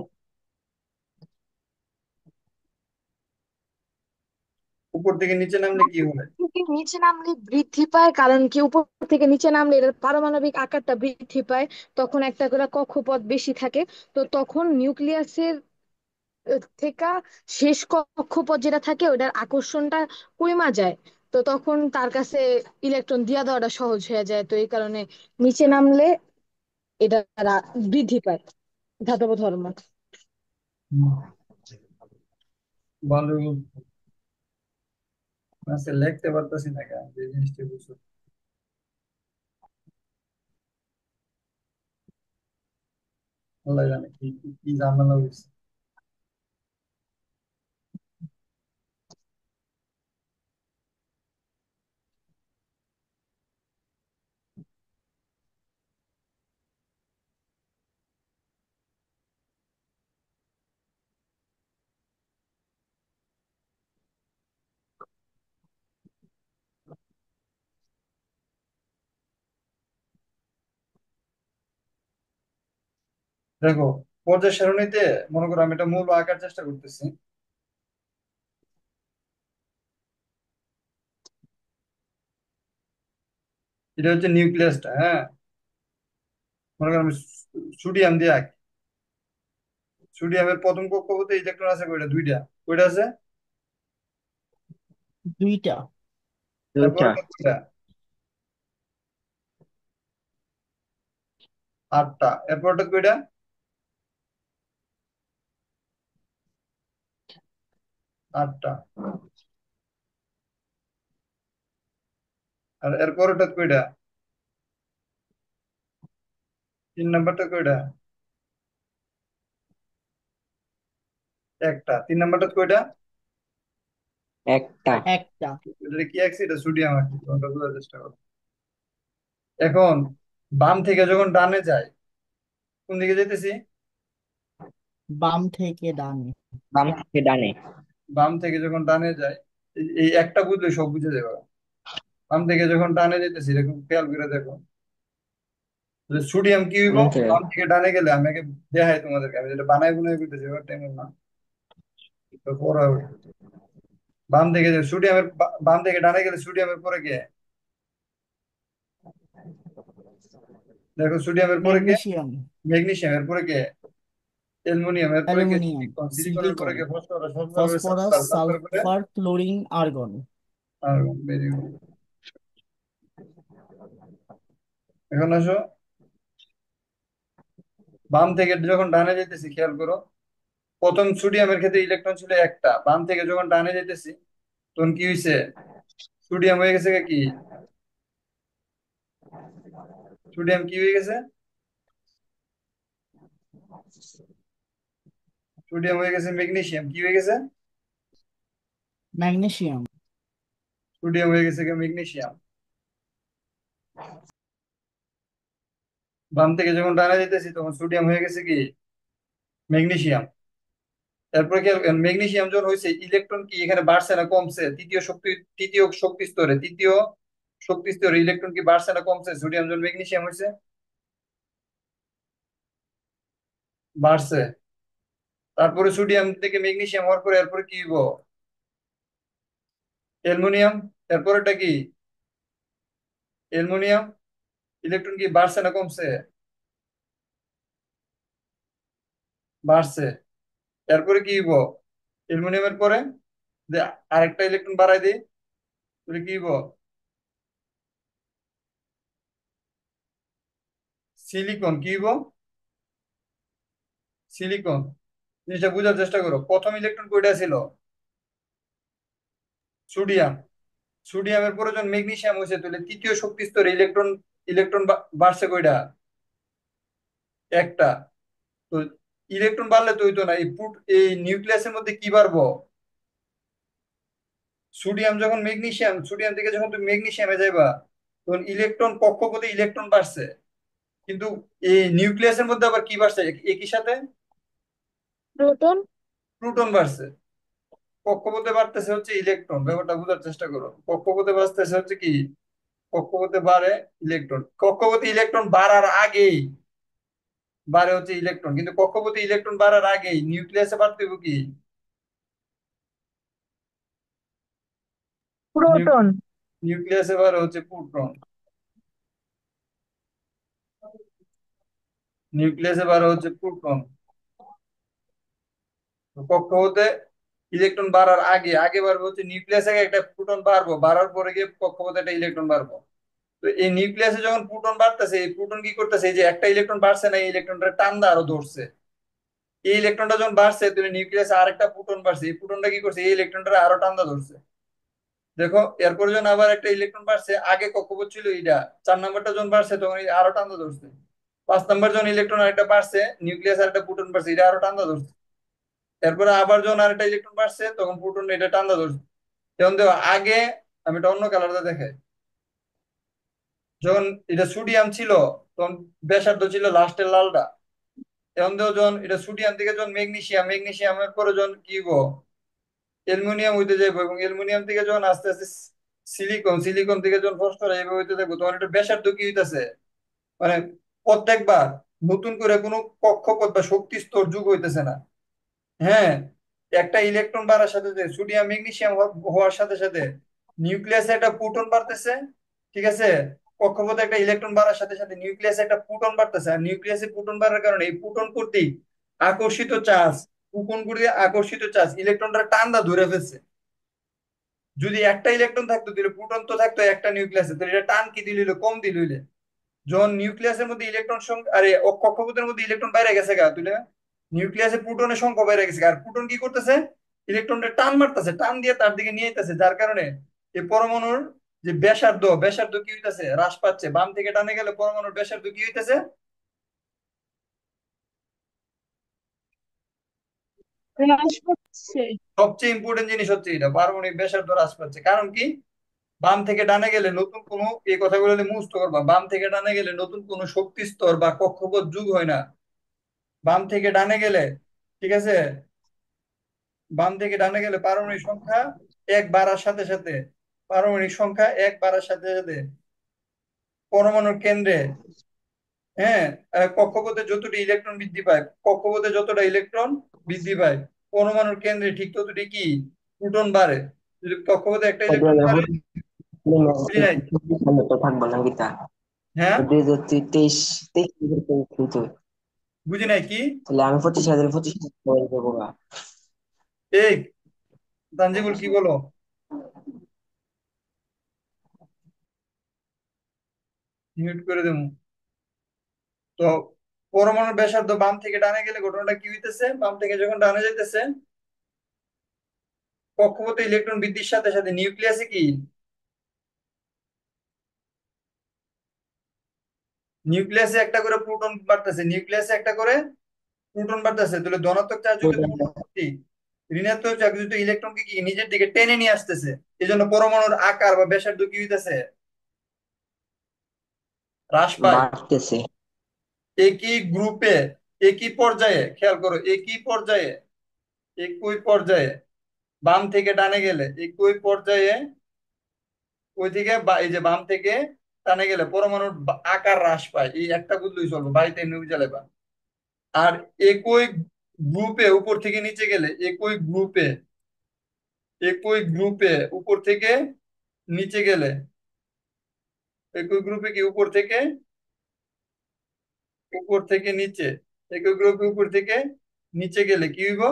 উপর থেকে নিচে নামলে কি হয়? থেকে নিচে নামলে বৃদ্ধি পায়, কারণ কি উপর থেকে নিচে নামলে এর পারমাণবিক আকারটা বৃদ্ধি পায়। তখন একটা করে কক্ষপথ বেশি থাকে। তো তখন নিউক্লিয়াসের থেকে শেষ কক্ষপথ যেটা থাকে ওটার আকর্ষণটা কমা যায়। তো তখন তার কাছে ইলেকট্রন দিয়া দেওয়াটা সহজ হয়ে যায়। তো এই কারণে নিচে নামলে এটা বৃদ্ধি পায়, ধাতব ধর্ম। হুম, ভালোই বলছো। আচ্ছা, লিখতে পারতেছি না কেন যে জিনিসটা বুঝছো? আল্লাহ জানে কি কি কি ঝামেলা হয়েছে। দেখো, পর্যায় সারণীতে মনে করো আমি একটা মৌল আঁকার চেষ্টা করতেছি। এটা হচ্ছে নিউক্লিয়াসটা, হ্যাঁ। মনে করো আমি সোডিয়াম দিয়ে আঁকি। সোডিয়ামের প্রথম কক্ষপথে ইলেকট্রন আছে কয়টা? দুইটা। কয়টা আছে? দুইটা। এরপরে দুইটা। কয়টা? আটটা। এরপরটা কয়টা? আটটা। আর এরপরটা কয়টা? তিন নাম্বারটা কয়টা? একটা। তিন নাম্বারটা কয়টা? একটা। একটা। এটা কি আঁকছি? এটা সোডিয়াম আঁকছি, তোমরা বোঝার চেষ্টা করো। এখন বাম থেকে যখন ডানে যায়, কোন দিকে যেতেছি? বাম থেকে ডানে। বাম থেকে ডানে। বাম থেকে যখন ডানে যায়, এই একটা বুঝলে সব বুঝে যাবে। বাম থেকে যখন ডানে যেতেছি, এরকম খেয়াল করে দেখো। সোডিয়াম কি হইব? নিচে। বাম থেকে ডানে গেলে আমি আগে দেখাই তোমাদেরকে, আমি যেটা বানাই বুনাই করতেছি এবার টাইম না, তো পরে হবে। বাম থেকে যে সোডিয়ামের বাম থেকে ডানে গেলে সোডিয়ামের পরে কে? দেখো, সোডিয়ামের পরে কে? ম্যাগনেসিয়াম। ম্যাগনেসিয়াম। এর পরে কে? অ্যালুমিনিয়াম। এর পরে কে? অ্যালুমিনিয়াম। সিলিকন। সিলিকনের পরে সিলিকন। কে? Phosphorus. Phosphorus, phosphorus, sulphur. Sulphur পরে sulphur, chlorine, argon. Argon. Very good. এখন আসো, বাম থেকে যখন ডানে যেতেছি খেয়াল করো। প্রথম সোডিয়ামের ক্ষেত্রে ইলেকট্রন ছিল একটা, বাম থেকে যখন ডানে যেতেছি তখন কি হয়েছে? সোডিয়াম হয়ে গেছে কি? সোডিয়াম কি হয়ে গেছে? সোডিয়াম হয়ে গেছে ম্যাগনেসিয়াম। কি হয়ে গেছে? ম্যাগনেসিয়াম। সোডিয়াম হয়ে গেছে ম্যাগনেসিয়াম। বাম থেকে যখন ডানে যেতেছি তখন সোডিয়াম হয়ে গেছে কি? ম্যাগনেসিয়াম। তারপরে কি ম্যাগনেসিয়াম যখন হয়েছে, ইলেকট্রন কি এখানে বাড়ছে না কমছে? তৃতীয় শক্তি স্তরে, তৃতীয় শক্তি স্তরে ইলেকট্রন কি বাড়ছে না কমছে? সোডিয়াম যখন ম্যাগনেসিয়াম হয়েছে, বাড়ছে। তারপরে সোডিয়াম থেকে ম্যাগনেসিয়াম হওয়ার পরে এরপরে কি হইব? অ্যালুমিনিয়াম। এরপরেটা কি? অ্যালুমিনিয়াম। ইলেকট্রন কি বাড়ছে না কমছে? বাড়ছে। এরপরে কি হইব? অ্যালুমিনিয়ামের পরে যে আরেকটা ইলেকট্রন বাড়াই দিই, তাহলে কি হইব? সিলিকন। কি হইব? সিলিকন। জিনিসটা বোঝার চেষ্টা করো। প্রথম ইলেকট্রন কয়টা ছিল? সোডিয়াম। সোডিয়ামের পরে যখন ম্যাগনেসিয়াম হয়েছে তাহলে তৃতীয় শক্তি স্তরে ইলেকট্রন ইলেকট্রন বাড়ছে কয়টা? একটা। তো ইলেকট্রন বাড়লে তো হইতো না, এই নিউক্লিয়াসের মধ্যে কি বাড়বো? সোডিয়াম যখন ম্যাগনেসিয়াম, সোডিয়াম থেকে যখন তুমি ম্যাগনেসিয়ামে যাইবা তখন ইলেকট্রন কক্ষপথে ইলেকট্রন বাড়ছে, কিন্তু এই নিউক্লিয়াসের মধ্যে আবার কি বাড়ছে একই সাথে? প্রোটন। প্রোটন বাড়ছে। কক্ষপথে বাড়তেছে হচ্ছে ইলেকট্রন, ব্যাপারটা বোঝার চেষ্টা করো। কক্ষপথে বাড়তেছে হচ্ছে কি? কক্ষপথে বাড়ে ইলেকট্রন, কক্ষপথে ইলেকট্রন বাড়ার আগেই বাড়ে হচ্ছে ইলেকট্রন, কিন্তু কক্ষপথে ইলেকট্রন বাড়ার আগেই নিউক্লিয়াসে বাড়তে হবে কি? প্রোটন। নিউক্লিয়াসে বাড়ে হচ্ছে প্রোটন। নিউক্লিয়াসে বাড়ে হচ্ছে প্রোটন। তো কক্ষপথে ইলেকট্রন বাড়ার আগে আগে বাড়বে হচ্ছে নিউক্লিয়াসে একটা প্রোটন বাড়বো, বাড়ার পরে গিয়ে কক্ষপথে একটা ইলেকট্রন বাড়বো। তো এই নিউক্লিয়াসে যখন প্রোটন বাড়তেছে, এই প্রোটন কি করতেছে? এই যে একটা ইলেকট্রন বাড়ছে না, এই ইলেকট্রনটা টান্দা আরো ধরছে। এই ইলেকট্রনটা যখন বাড়ছে তাহলে নিউক্লিয়াসে আরেকটা প্রোটন বাড়ছে, এই প্রোটনটা কি করছে? এই ইলেকট্রনটা আরো টান্দা ধরছে। দেখো, এরপরে যখন আবার একটা ইলেকট্রন বাড়ছে, আগে কক্ষপথ ছিল এইটা, 4 নাম্বারটা যখন বাড়ছে তখন এই আরো টান্দা ধরছে। 5 নাম্বার যখন ইলেকট্রন আরেকটা বাড়ছে, নিউক্লিয়াস আরেকটা প্রোটন বাড়ছে, এটা আরো টান্দা ধরছে। এরপরে আবার যখন আরেকটা ইলেকট্রন বাড়ছে তখন প্রোটন এটা টান্দা ধরছে। যেমন দেখো আগে, আমি এটা অন্য কালারটা দেখাই। যখন এটা সোডিয়াম ছিল তখন ব্যাসার্ধ ছিল লাস্টের লালটা। এখন দেখো যখন এটা সোডিয়াম থেকে যখন ম্যাগনেসিয়াম, ম্যাগনেসিয়ামের পরে যখন কি গো অ্যালুমিনিয়াম হইতে যাইবো, এবং অ্যালুমিনিয়াম থেকে যখন আস্তে আস্তে সিলিকন, সিলিকন থেকে যখন ফসফরাস এইভাবে হইতে থাকবো, তখন এটা ব্যাসার্ধ কি হইতেছে? মানে প্রত্যেকবার নতুন করে কোনো কক্ষপথ বা শক্তি স্তর যুগ হইতেছে না। হ্যাঁ, একটা ইলেকট্রন বাড়ার সাথে সাথে সোডিয়াম ম্যাগনেসিয়াম হওয়ার সাথে সাথে নিউক্লিয়াসে একটা প্রোটন বাড়তেছে। ঠিক আছে? কক্ষপথে একটা ইলেকট্রন বাড়ার সাথে সাথে নিউক্লিয়াসে একটা প্রোটন বাড়তেছে, আর নিউক্লিয়াসে প্রোটন বাড়ার কারণে এই প্রোটন কর্তৃক আকর্ষিত চার্জ, প্রোটন কর্তৃক আকর্ষিত চার্জ ইলেকট্রনটা টান্দা ধরে ফেলছে। যদি একটা ইলেকট্রন থাকতো তাহলে প্রোটন তো থাকতো একটা নিউক্লিয়াসে, তাহলে এটা টান কি দিল, কম দিল। যখন নিউক্লিয়াসের মধ্যে ইলেকট্রন সংখ্যা, আরে ও কক্ষপথের মধ্যে ইলেকট্রন বাইরে গেছে গা তুলে, নিউক্লিয়াসে প্রোটনের সংখ্যা বাইরে গেছে গা। আর প্রোটন কি করতেছে? ইলেকট্রনটা টান মারতেছে, টান দিয়ে তার দিকে নিয়ে যেতেছে, যার কারণে এই পরমাণুর যে ব্যাসার্ধ, ব্যাসার্ধ কি হইতেছে? হ্রাস পাচ্ছে। বাম থেকে টানে গেলে পরমাণুর ব্যাসার্ধ কি হইতেছে? হ্রাস পাচ্ছে। সবচেয়ে ইম্পর্টেন্ট জিনিস হচ্ছে এটা, পারমাণবিক ব্যাসার্ধ হ্রাস পাচ্ছে। কারণ কি? বাম থেকে ডানে গেলে নতুন কোনো, এই কথাগুলো মুখস্থ করবা, বাম থেকে ডানে গেলে নতুন কোনো শক্তি স্তর বা কক্ষপথ যুগ হয় না। বাম থেকে ডানে গেলে, ঠিক আছে, বাম থেকে ডানে গেলে পারমাণবিক সংখ্যা এক বাড়ার সাথে সাথে, পারমাণবিক সংখ্যা এক বাড়ার সাথে সাথে পরমাণুর কেন্দ্রে, হ্যাঁ, কক্ষপথে যতটি ইলেকট্রন বৃদ্ধি পায়, কক্ষপথে যতটা ইলেকট্রন বৃদ্ধি পায়, পরমাণুর কেন্দ্রে ঠিক ততটি কি প্রোটন বাড়ে। যদি কক্ষপথে একটা ইলেকট্রন বাড়ে, বুঝি নাই? থাকবো না গীতা হ্যাঁ, 2023 কিন্তু বুঝি নাই কি? তাহলে আমি 25,000 হয়ে যাবো গা। এই তানজিবুল কি বলো? মিউট করে দেবো। তো পরমাণুর ব্যাসার্ধ বাম থেকে ডানে গেলে ঘটনাটা কি হইতেছে? বাম থেকে যখন ডানে যাইতেছে, কক্ষপথে ইলেকট্রন বৃদ্ধির সাথে সাথে নিউক্লিয়াসে কি, নিউক্লিয়াসে একটা করে প্রোটন বাড়তেছে, নিউক্লিয়াসে একটা করে প্রোটন বাড়তেছে। তাহলে ধনাত্মক চার্জ যুক্ত প্রোটন কি, ঋণাত্মক চার্জ যুক্ত ইলেকট্রনকে কি নিজের দিকে টেনে নিয়ে আসতেছে। এই জন্য পরমাণুর আকার বা ব্যাসার্ধ কি হইতেছে? হ্রাস পায়। বাড়তেছে। একই গ্রুপে, একই পর্যায়ে, খেয়াল করো, একই পর্যায়ে, একই পর্যায়ে বাম থেকে ডানে গেলে একই পর্যায়ে, ওই দিকে এই যে বাম থেকে টানে গেলে পরমাণুর আকার হ্রাস পায়। এই একটা বুঝলেই চলবে, বাড়িতে নিউজ জ্বালাবা। আর একই গ্রুপে উপর থেকে নিচে গেলে, একই গ্রুপে উপর থেকে নিচে গেলে, একই গ্রুপে কি উপর থেকে নিচে, একই গ্রুপে উপর থেকে নিচে গেলে কি হইব?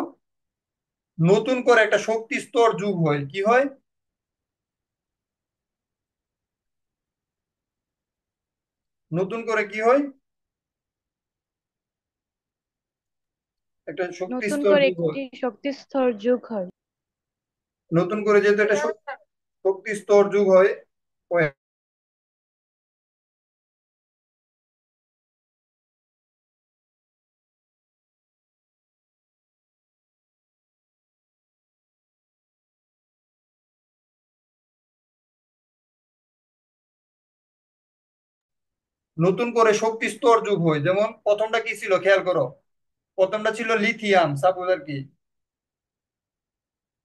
নতুন করে একটা শক্তি স্তর যোগ হয়। কি হয়? নতুন করে কি হয়? একটা শক্তি নতুন স্তর করে যোগ হয়। একটি শক্তি স্তর যোগ হয়। নতুন করে যেহেতু একটা শক্তি, শক্তি স্তর যোগ হয় নতুন করে শক্তি স্তর যোগ হয়। যেমন প্রথমটা কি ছিল খেয়াল করো, প্রথমটা ছিল লিথিয়াম সাপোজ আর কি।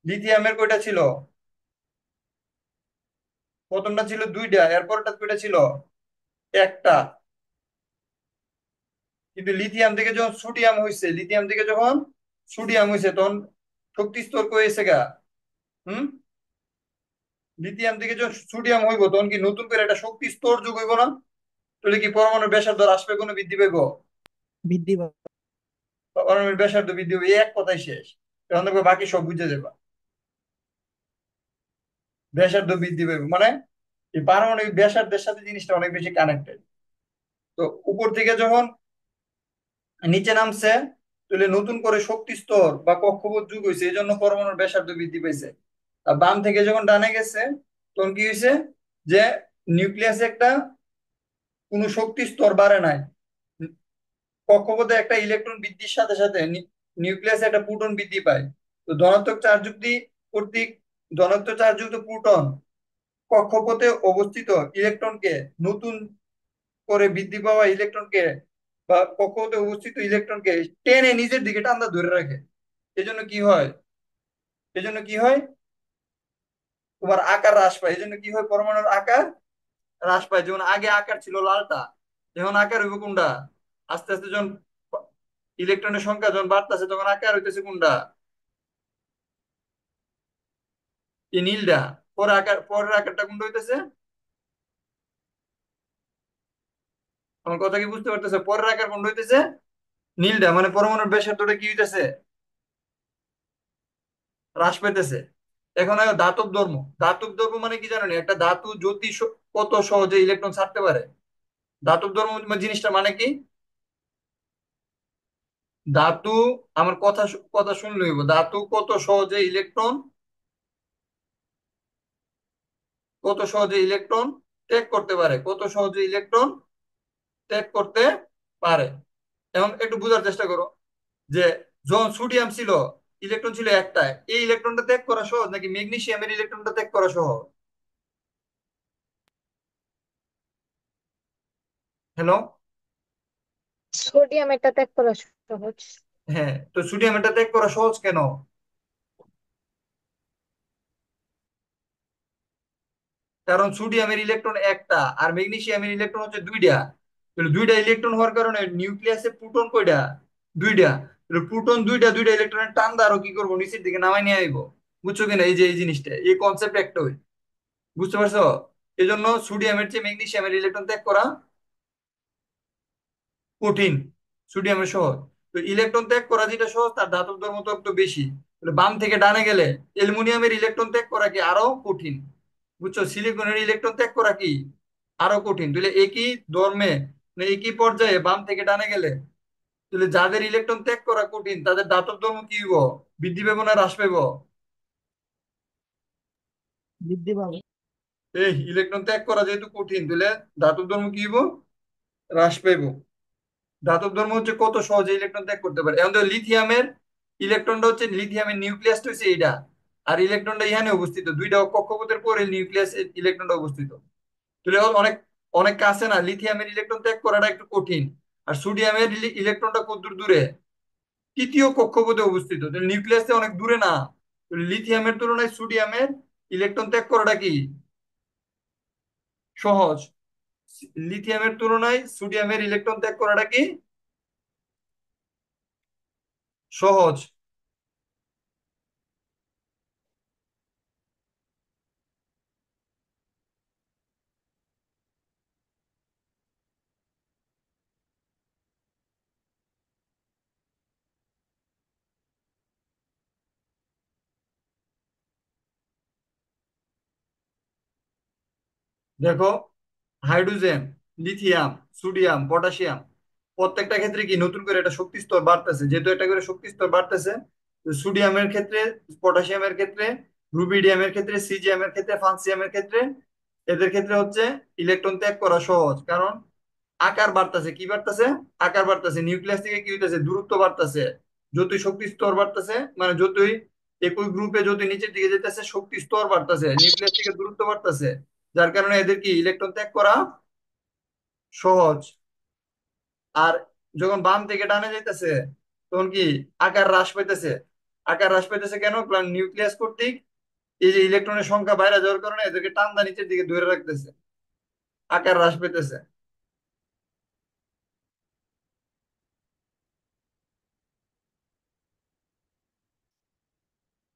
লিথিয়ামের কয়টা ছিল? প্রথমটা ছিল দুইটা, এরপরটা কয়টা ছিল? একটা। কিন্তু লিথিয়াম থেকে যখন সোডিয়াম হয়েছে, লিথিয়াম থেকে যখন সোডিয়াম হয়েছে তখন শক্তি স্তর কয়েছে গা। হুম। লিথিয়াম থেকে যখন সোডিয়াম হইব তখন কি নতুন করে একটা শক্তি স্তর যোগ হইব না? তাহলে কি পরমাণুর ব্যাসার্ধ হ্রাস পাইব না বৃদ্ধি পাইব? বৃদ্ধি পাবে। পরমাণুর ব্যাসার্ধ বৃদ্ধি হবে, এই এক কথাই শেষ। তখন দেখবে বাকি সব বুঝে যাবে। ব্যাসার্ধ বৃদ্ধি পাইব মানে এই পারমাণবিক ব্যাসার্ধের সাথে জিনিসটা অনেক বেশি কানেক্টেড। তো উপর থেকে যখন নিচে নামছে, তাহলে নতুন করে শক্তি স্তর বা কক্ষপথ যুগ হয়েছে, এই জন্য পরমাণুর ব্যাসার্ধ বৃদ্ধি পাইছে। আর বাম থেকে যখন ডানে গেছে তখন কি হয়েছে, যে নিউক্লিয়াসে একটা কোনো শক্তি স্তর বাড়ে নাই। কক্ষপথে একটা ইলেকট্রন বৃদ্ধির সাথে সাথে নিউক্লিয়াসে একটা প্রোটন বৃদ্ধি পায়। তো ধনাত্মক চার্জ যুক্ত কর্তৃক ধনাত্মক চার্জ যুক্ত প্রোটন কক্ষপথে অবস্থিত ইলেকট্রনকে নতুন করে বৃদ্ধি পাওয়া ইলেকট্রনকে বা কক্ষপথে অবস্থিত ইলেকট্রনকে টেনে নিজের দিকে টান্দা ধরে রাখে। এজন্য কি হয়, এজন্য কি হয়, তোমার আকার হ্রাস পায়। এজন্য কি হয়, পরমাণুর আকার হ্রাস পায়। যেমন আগে আকার ছিল লালটা, যখন আকার হইব কোনটা, আস্তে আস্তে যখন ইলেকট্রনের সংখ্যা যখন বাড়তেছে তখন আকার হইতেছে কোনটা, এই নীলটা। পরে আকার, পরের আকারটা কোনটা হইতেছে? আমার কথা কি বুঝতে পারতেছে? পরের আকার কোনটা হইতেছে? নীলটা। মানে পরমাণুর ব্যাসার্ধটা কি হইতেছে, হ্রাস পাইতেছে। এখন আয় ধাতব ধর্ম। ধাতব ধর্ম মানে কি জানেন? একটা ধাতু যদি কত সহজে ইলেকট্রন ছাড়তে পারে। ধাতব ধর্ম জিনিসটা মানে কি? ধাতু, আমার কথা কথা শুনলে হইব, ধাতু কত সহজে ইলেকট্রন, কত সহজে ইলেকট্রন ত্যাগ করতে পারে, কত সহজে ইলেকট্রন ত্যাগ করতে পারে। এখন একটু বোঝার চেষ্টা করো যে যখন সোডিয়াম ছিল, ইলেকট্রন ছিল একটা, এই ইলেকট্রনটা ত্যাগ করা সহজ নাকি ম্যাগনেসিয়ামের ইলেকট্রনটা ত্যাগ করা সহজ? হ্যালো। সোডিয়াম এটা ত্যাগ করা সহজ। হ্যাঁ, তো সোডিয়াম এটা ত্যাগ করা সহজ কেন? কারণ সোডিয়ামের ইলেকট্রন একটা আর ম্যাগনেসিয়ামের ইলেকট্রন হচ্ছে দুইটা। তাহলে দুইটা ইলেকট্রন হওয়ার কারণে নিউক্লিয়াসে প্রোটন কয়টা? দুইটা। তাহলে প্রোটন দুইটা, দুইটা ইলেকট্রনের টান দ্বারা কি করবো, নিচের দিকে নামাই নিয়ে আইবো। বুঝছো কিনা? এই যে এই জিনিসটা, এই কনসেপ্ট একটা হই। বুঝতে পারছো? এই জন্য সোডিয়ামের চেয়ে ম্যাগনেসিয়ামের ইলেকট্রন ত্যাগ করা কঠিন, সোডিয়ামের সহজ। তো ইলেকট্রন ত্যাগ করা যেটা সহজ, তার ধাতব ধর্ম তো একটু বেশি। তাহলে বাম থেকে ডানে গেলে অ্যালুমিনিয়ামের ইলেকট্রন ত্যাগ করা কি আরো কঠিন। বুঝছো? সিলিকনের ইলেকট্রন ত্যাগ করা কি আরো কঠিন। তাহলে একই ধর্মে, মানে একই পর্যায়ে বাম থেকে ডানে গেলে, তাহলে যাদের ইলেকট্রন ত্যাগ করা কঠিন তাদের ধাতব ধর্ম কি হইব, বৃদ্ধি পাবো না হ্রাস পাইব? বৃদ্ধি পাবে। এই ইলেকট্রন ত্যাগ করা যেহেতু কঠিন, তাহলে ধাতব ধর্ম কি হইব, হ্রাস পাইব। ধাতব ধর্ম হচ্ছে কত সহজে ইলেকট্রন ত্যাগ করতে পারে। এখন দেখো লিথিয়ামের ইলেকট্রনটা হচ্ছে, লিথিয়ামের নিউক্লিয়াসটা হচ্ছে এইটা, আর ইলেকট্রনটা এখানে অবস্থিত, দুইটা কক্ষপথের পরে নিউক্লিয়াস ইলেকট্রনটা অবস্থিত। তাহলে অনেক অনেক কাছে না, লিথিয়ামের ইলেকট্রন ত্যাগ করাটা একটু কঠিন। আর সোডিয়ামের ইলেকট্রনটা কত দূর দূরে, তৃতীয় কক্ষপথে অবস্থিত, তাহলে নিউক্লিয়াসে অনেক দূরে না। তো লিথিয়ামের তুলনায় সোডিয়ামের ইলেকট্রন ত্যাগ করাটা কি সহজ? লিথিয়ামের তুলনায় সোডিয়ামের ইলেকট্রন ত্যাগ করাটা কি সহজ? দেখো, হাইড্রোজেন, লিথিয়াম, সোডিয়াম, পটাশিয়াম, প্রত্যেকটা ক্ষেত্রে কি নতুন করে একটা শক্তি স্তর বাড়তেছে। যেহেতু একটা করে শক্তি স্তর বাড়তেছে, তো সোডিয়ামের ক্ষেত্রে, পটাশিয়ামের ক্ষেত্রে রুবিডিয়াম এর ক্ষেত্রে, সিজিএম এর ক্ষেত্রে, ফ্রান্সিয়াম এর ক্ষেত্রে, এদের ক্ষেত্রে হচ্ছে ইলেকট্রন ত্যাগ করা সহজ, কারণ আকার বাড়তেছে। কি বাড়তেছে? আকার বাড়তেছে। নিউক্লিয়াস থেকে কি হইতেছে? দূরত্ব বাড়তেছে। যতই শক্তি স্তর বাড়তেছে, মানে যতই একই গ্রুপে যতই নিচের দিকে যেতেছে, শক্তি স্তর বাড়তেছে, নিউক্লিয়াস থেকে দূরত্ব বাড়তেছে। যার কারণে এদের কি ইলেকট্রন ত্যাগ করা সহজ। আর যখন বাম থেকে ডানে যাইতেছে, তখন কি আকার হ্রাস পাইতেছে। আকার হ্রাস পাইতেছে কেন? কারণ নিউক্লিয়াস কর্তৃক এই যে ইলেকট্রনের সংখ্যা বাইরে যাওয়ার কারণে এদেরকে টান্দা নিচের দিকে ধরে রাখতেছে, আকার হ্রাস পেতেছে।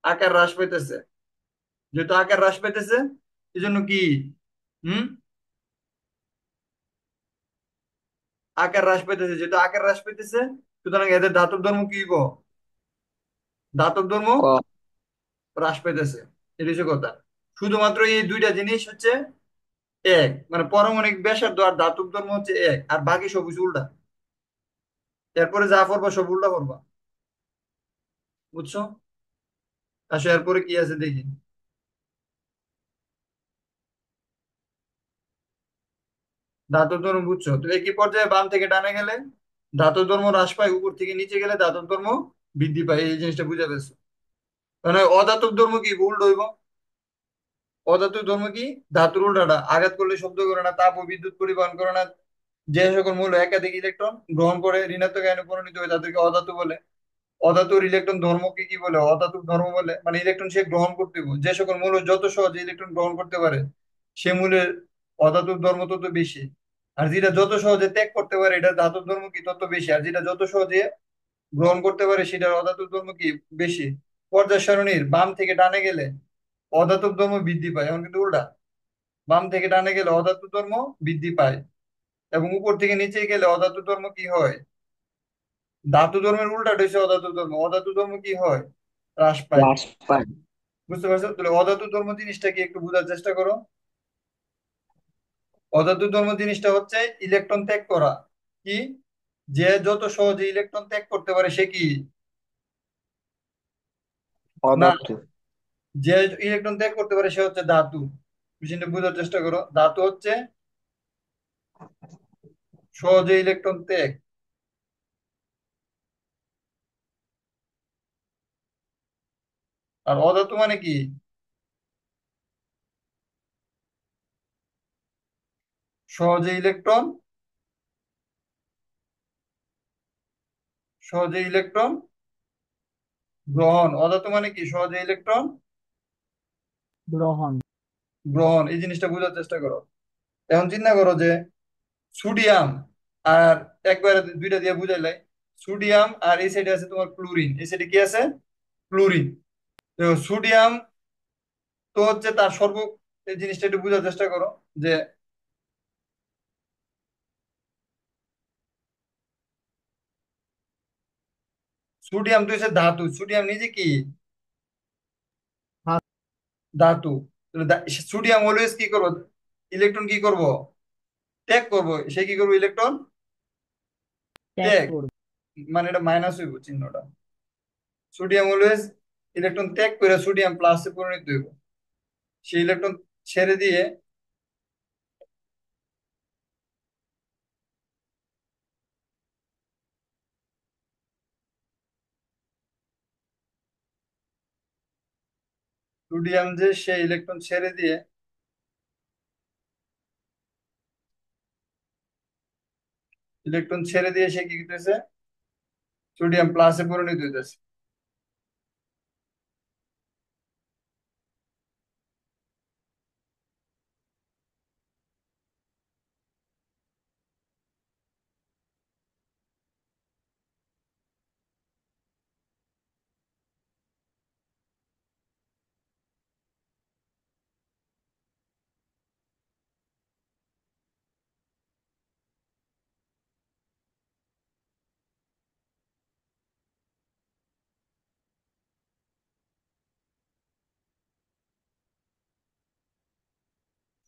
আকার হ্রাস পেতেছে। যেহেতু আকার হ্রাস পেতেছে, এই জন্য কি হুম আকার হ্রাস পেতেছে। যেহেতু আকার হ্রাস পেতেছে, সুতরাং এদের ধাতব ধর্ম কি হইব? ধাতব ধর্ম ক হ্রাস পেতেছে। এটা হচ্ছে কথা। শুধুমাত্র এই দুইটা জিনিস হচ্ছে এক, মানে পারমাণবিক ব্যাসার্ধ আর ধাতব ধর্ম হচ্ছে এক, আর বাকি সব কিছু উল্টা। এরপরে যা পড়বা সব উল্টা পড়বা। বুঝছো? আসো এরপরে কি আছে দেখি। ধাতব ধর্ম বুঝছো তো? একই পর্যায়ে বাম থেকে ডানে গেলে ধাতব ধর্ম হ্রাস পায়, উপর থেকে নিচে গেলে ধাতব ধর্ম বৃদ্ধি পায়। এই জিনিসটা বুঝা পেরেছো? মানে অধাতব ধর্ম কি উল্টো হইব? অধাতু ধর্ম কি? ধাতুর উল্টাটা। আঘাত করলে শব্দ করে না, তাপ ও বিদ্যুৎ পরিবহন করে না, যে সকল মৌল একাধিক ইলেকট্রন গ্রহণ করে ঋণাত্মক আয়নে পরিণত হয় তাদেরকে অধাতু বলে। অধাতুর ইলেকট্রন ধর্মকে কি বলে? অধাতুর ধর্ম বলে। মানে ইলেকট্রন সে গ্রহণ করতে হবে। যে সকল মৌল যত সহজে ইলেকট্রন গ্রহণ করতে পারে, সে মূলের অধাতুর ধর্ম তত বেশি। আর যেটা যত সহজে ত্যাগ করতে পারে, এটা ধাতুর ধর্ম কি তত বেশি। আর যেটা যত সহজে গ্রহণ করতে পারে, সেটার অধাতুর ধর্ম কি বেশি। পর্যায় সারণীর বাম থেকে ডানে গেলে অধাতুর ধর্ম বৃদ্ধি পায়, এখন কিন্তু উল্টা। বাম থেকে ডানে গেলে অধাতু ধর্ম বৃদ্ধি পায়, এবং উপর থেকে নিচে গেলে অধাতু ধর্ম কি হয়? ধাতু ধর্মের উল্টা হচ্ছে অধাতু ধর্ম। অধাতু ধর্ম কি হয়? হ্রাস পায়। হ্রাস পায়। বুঝতে পারছো? তাহলে অধাতু ধর্ম জিনিসটা কি একটু বোঝার চেষ্টা করো। অধাতু ধর্ম জিনিসটা হচ্ছে ইলেকট্রন ত্যাগ করা। কি? যে যত সহজে ইলেকট্রন ত্যাগ করতে পারে সে কি? না, অধাতু। যে ইলেকট্রন ত্যাগ করতে পারে সে হচ্ছে ধাতু। বিষয়টা বোঝার চেষ্টা করো। ধাতু হচ্ছে সহজে ইলেকট্রন ত্যাগ, আর অধাতু মানে কি? সহজে ইলেকট্রন, সহজে ইলেকট্রন গ্রহণ। অধাতু মানে কি? সহজে ইলেকট্রন গ্রহণ। গ্রহণ। এই জিনিসটা বোঝার চেষ্টা করো। এখন চিন্তা করো যে সোডিয়াম আর, একবারে দুইটা দিয়ে বুঝাইলাই। সোডিয়াম আর এই সাইডে আছে তোমার ক্লোরিন। এই সাইডে কি আছে? ক্লোরিন। তো সোডিয়াম তো হচ্ছে তার এই জিনিসটা একটু বোঝার চেষ্টা করো যে সোডিয়াম তো হচ্ছে ধাতু। সোডিয়াম নিজে কি? হাত। ধাতু। সোডিয়াম অলওয়েজ কি করবো? ইলেকট্রন কি করব? ত্যাগ করবো। সে কি করবো? ইলেকট্রন ত্যাগ ত্যাগ। করবে। মানে এটা মাইনাস হইব চিহ্নটা। সোডিয়াম অলওয়েজ ইলেকট্রন ত্যাগ করে সোডিয়াম প্লাসে পরিণত হইব। সেই ইলেকট্রন ছেড়ে দিয়ে সোডিয়াম যে সে ইলেকট্রন ছেড়ে দিয়ে সে কি করতেছে? সোডিয়াম প্লাসে পরিণত হইতেছে।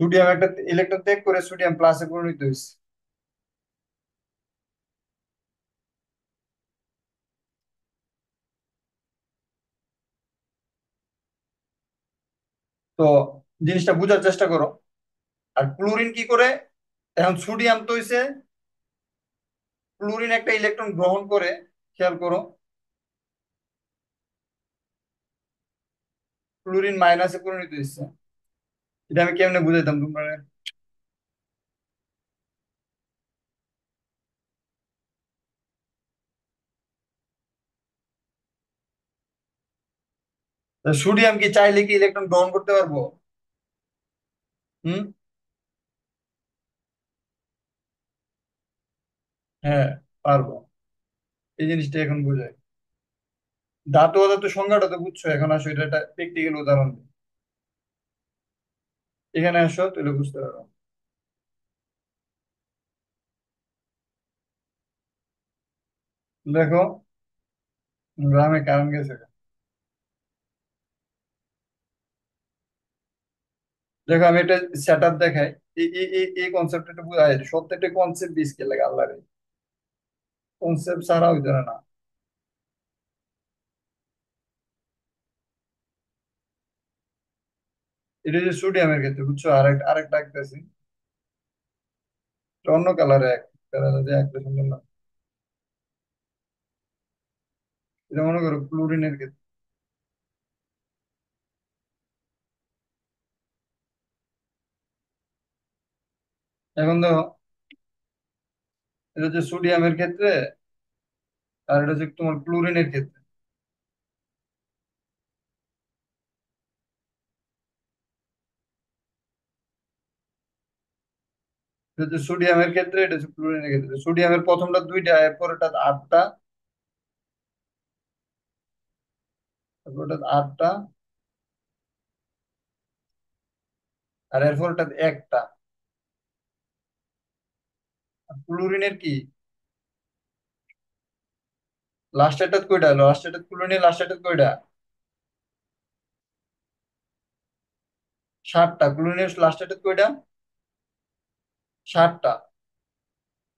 সোডিয়াম একটা ইলেকট্রন ত্যাগ করে সোডিয়াম প্লাসে পরিণত হয়েছে। তো জিনিসটা বোঝার চেষ্টা করো। আর ক্লোরিন কি করে, এখন সোডিয়াম তো হইছে, ক্লোরিন একটা ইলেকট্রন গ্রহণ করে, খেয়াল করো, ক্লোরিন মাইনাসে পরিণত হচ্ছে। এটা আমি কেমনে বুঝাইতাম তোমরা? সোডিয়াম কি চাইলে কি ইলেকট্রন গ্রহণ করতে পারবো? হুম। হ্যাঁ, পারবো। এই জিনিসটা এখন বোঝায়। ধাতু অধাতু সংজ্ঞাটা তো বুঝছো, এখন আসো এটা একটা প্র্যাকটিক্যাল উদাহরণ দিই। এখানে আসো তাহলে বুঝতে পারো। দেখো, গ্রামে কারেন্ট গেছে। দেখো আমি একটা সেট আপ দেখাই। এই কনসেপ্ট একটু বোঝা যায়, প্রত্যেকটা কনসেপ্ট বিস্কে লাগে আল্লাহ। কনসেপ্ট ছাড়া হইতে পারে না। এটা যে সোডিয়ামের ক্ষেত্রে বুঝছো, আরেকটা আঁকতেছি। এটা অন্য কালারে এক কালারে দিয়ে একটা সুন্দর না। এটা মনে করো ক্লোরিনের ক্ষেত্রে। এখন দেখো, এটা হচ্ছে সোডিয়ামের ক্ষেত্রে, আর এটা হচ্ছে তোমার ক্লোরিনের ক্ষেত্রে। এটা হচ্ছে সোডিয়ামের ক্ষেত্রে, এটা হচ্ছে ক্লোরিনের ক্ষেত্রে। সোডিয়ামের প্রথমটা দুইটা, এরপর এটা আটটা, তারপর এটা আটটা, আর এরপর এটা একটা। আর ক্লোরিনের কি, লাস্ট এটা কয়টা হলো? লাস্ট এটা ক্লোরিনের লাস্ট এটা কয়টা? 7টা। ক্লোরিনের লাস্ট এটা কয়টা? 7টা।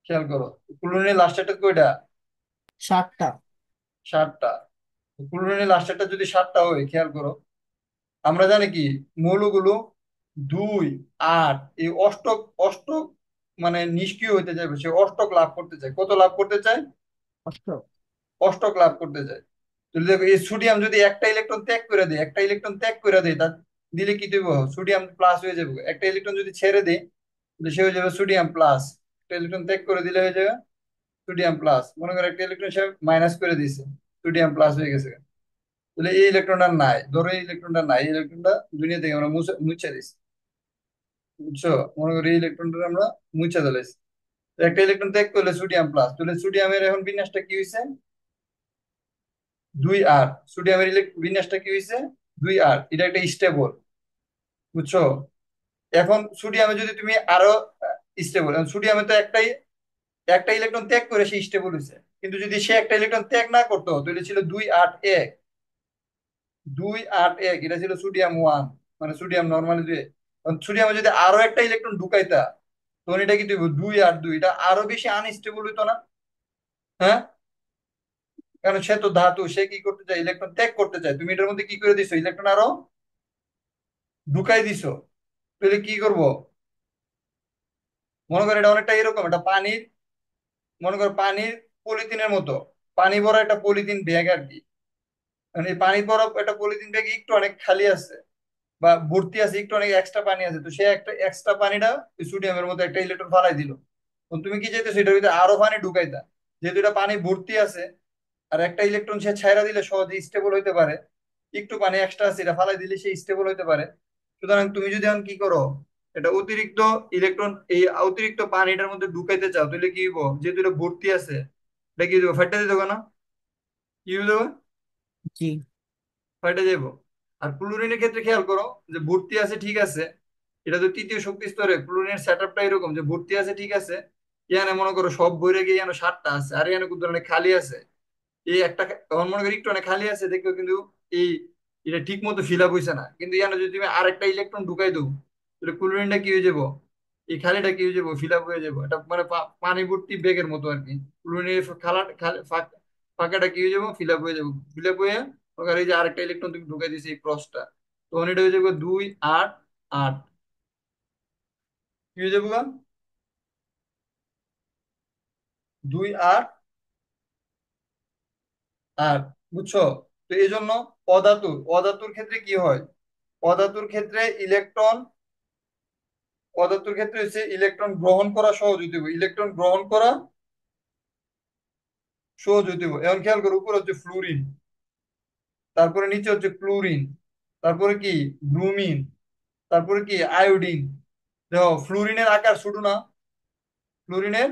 খেয়াল করো, ক্লোরিনের লাস্ট এটা কয়টা? 7টা। 7টা। ক্লোরিনের লাস্ট এটা যদি 7টা হয়, খেয়াল করো, আমরা জানি কি মৌলগুলো 2, 8, এই অষ্টক অষ্টক মানে নিষ্ক্রিয় হইতে চাইবে, সে অষ্টক লাভ করতে চায়। কত লাভ করতে চায়? কষ্ট। অষ্টক লাভ করতে চায়। তাহলে দেখো, এই সোডিয়াম যদি একটা ইলেকট্রন ত্যাগ করে দেয়, একটা ইলেকট্রন ত্যাগ করে দেয়, তার দিলে কি দেবো? সোডিয়াম প্লাস হয়ে যাবে। একটা ইলেকট্রন যদি ছেড়ে দেয়, তাহলে সে হয়ে যাবে সোডিয়াম প্লাস। একটা ইলেকট্রন ত্যাগ করে দিলে হয়ে যাবে সোডিয়াম প্লাস। মনে করো একটা ইলেকট্রন সে মাইনাস করে দিয়েছে, সোডিয়াম প্লাস হয়ে গেছে। তাহলে এই ইলেকট্রনটা নাই, ধরো এই ইলেকট্রনটা নাই, এই ইলেকট্রনটা দুনিয়া থেকে আমরা মুছে মুছে দিচ্ছি। বুঝছো? মনে করি এই ইলেকট্রনটা আমরা মুছে দিলাম। একটা ইলেকট্রন ত্যাগ করলে সোডিয়াম প্লাস, তাহলে সোডিয়ামের এখন বিন্যাসটা কি হয়েছে? 2 আর। সোডিয়ামের বিন্যাসটা কি হয়েছে? 2 আর। এটা একটা স্টেবল। বুঝছো? এখন সোডিয়ামে যদি তুমি আরো স্টেবল, সোডিয়ামে তো একটাই, একটা ইলেকট্রন ত্যাগ করে সে স্টেবল হয়েছে। কিন্তু যদি সে একটা ইলেকট্রন ত্যাগ না করতো, তাহলে ছিল 2, 8, 1। 2, 8, 1, এটা ছিল সোডিয়াম 1, মানে সোডিয়াম নর্মালি 2। সোডিয়ামে যদি আরো একটা ইলেকট্রন ঢুকাইতা, তখন এটা কি 2, 8, 2, এটা আরো বেশি আনস্টেবল হইতো না? হ্যাঁ। কারণ সে তো ধাতু, সে কি করতে চায়? ইলেকট্রন ত্যাগ করতে চায়। তুমি এটার মধ্যে কি করে দিছো? ইলেকট্রন আরো ঢুকাই দিছো। তাহলে কি করব? মনে করো এটা অনেকটা এরকম, এটা পানির, মনে করো পানির পলিথিনের মতো, পানি ভরা একটা পলিথিন ব্যাগ আর কি। মানে এই পানি ভরা একটা পলিথিন ব্যাগ একটু অনেক খালি আছে বা ভর্তি আছে, একটু অনেক এক্সট্রা পানি আছে, তো সে একটা এক্সট্রা পানিটা ওই সোডিয়ামের মধ্যে একটা ইলেকট্রন ফালাই দিল। তখন তুমি কি চাইতেছো? এটার ভিতরে আরো পানি ঢুকাইতা। যেহেতু এটা পানি ভর্তি আছে, আর একটা ইলেকট্রন সে ছাইরা দিলে সহজে স্টেবল হইতে পারে, একটু পানি এক্সট্রা আছে, এটা ফালাই দিলে সে স্টেবল হইতে পারে। সুতরাং তুমি যদি এখন কি করো, এটা অতিরিক্ত ইলেকট্রন এই অতিরিক্ত পানিটার মধ্যে ঢুকাইতে চাও, তাহলে কি হইব? যেহেতু এটা ভর্তি আছে, এটা কি দেবো? ফাইটা দিতে না? কি দেবো? জি। ফাইটা যাবো। আর ক্লোরিনের ক্ষেত্রে খেয়াল করো, যে ভর্তি আছে ঠিক আছে, এটা তো তৃতীয় শক্তি স্তরে ক্লোরিনের সেট আপটা এরকম যে ভর্তি আছে ঠিক আছে, ইয়ানে মনে করো সব বইরে গিয়ে যেন 7টা আছে, আর এখানে কোন ধরনের খালি আছে। এই একটা তখন মনে করি একটু অনেক খালি আছে দেখো, কিন্তু এই এটা ঠিক মতো ফিল আপ হয়েছে না। কিন্তু এখানে যদি তুমি আরেকটা ইলেকট্রন ঢুকাই দাও, তাহলে ক্লোরিনটা কি হয়ে যাবো? এই খালিটা কি হয়ে যাবো? ফিল আপ হয়ে যাবো। এটা মানে পানি ভর্তি বেগের মতো আর কি। ক্লোরিনের খালা ফাঁকাটা কি হয়ে যাবো? ফিল আপ হয়ে যাবো। ফিল আপ হয়ে ওখানে এই যে আরেকটা ইলেকট্রন তুমি ঢুকাই দিয়েছো এই ক্রসটা, তখন এটা হয়ে যাবে 2 8 8। কি হয়ে যাবে গা? 2 8 8। বুঝছো? তো এই জন্য অধাতুর ক্ষেত্রে কি হয়? অধাতুর ক্ষেত্রে হচ্ছে ইলেকট্রন গ্রহণ করা সহজ হইতে হবে, ইলেকট্রন গ্রহণ করা সহজ হইতে হবে। এখন খেয়াল করো, উপরে হচ্ছে ফ্লুরিন, তারপরে নিচে হচ্ছে ক্লোরিন, তারপরে কি ব্রুমিন, তারপরে কি আয়োডিন। দেখো ফ্লুরিনের আকার ছোট না? ফ্লুরিনের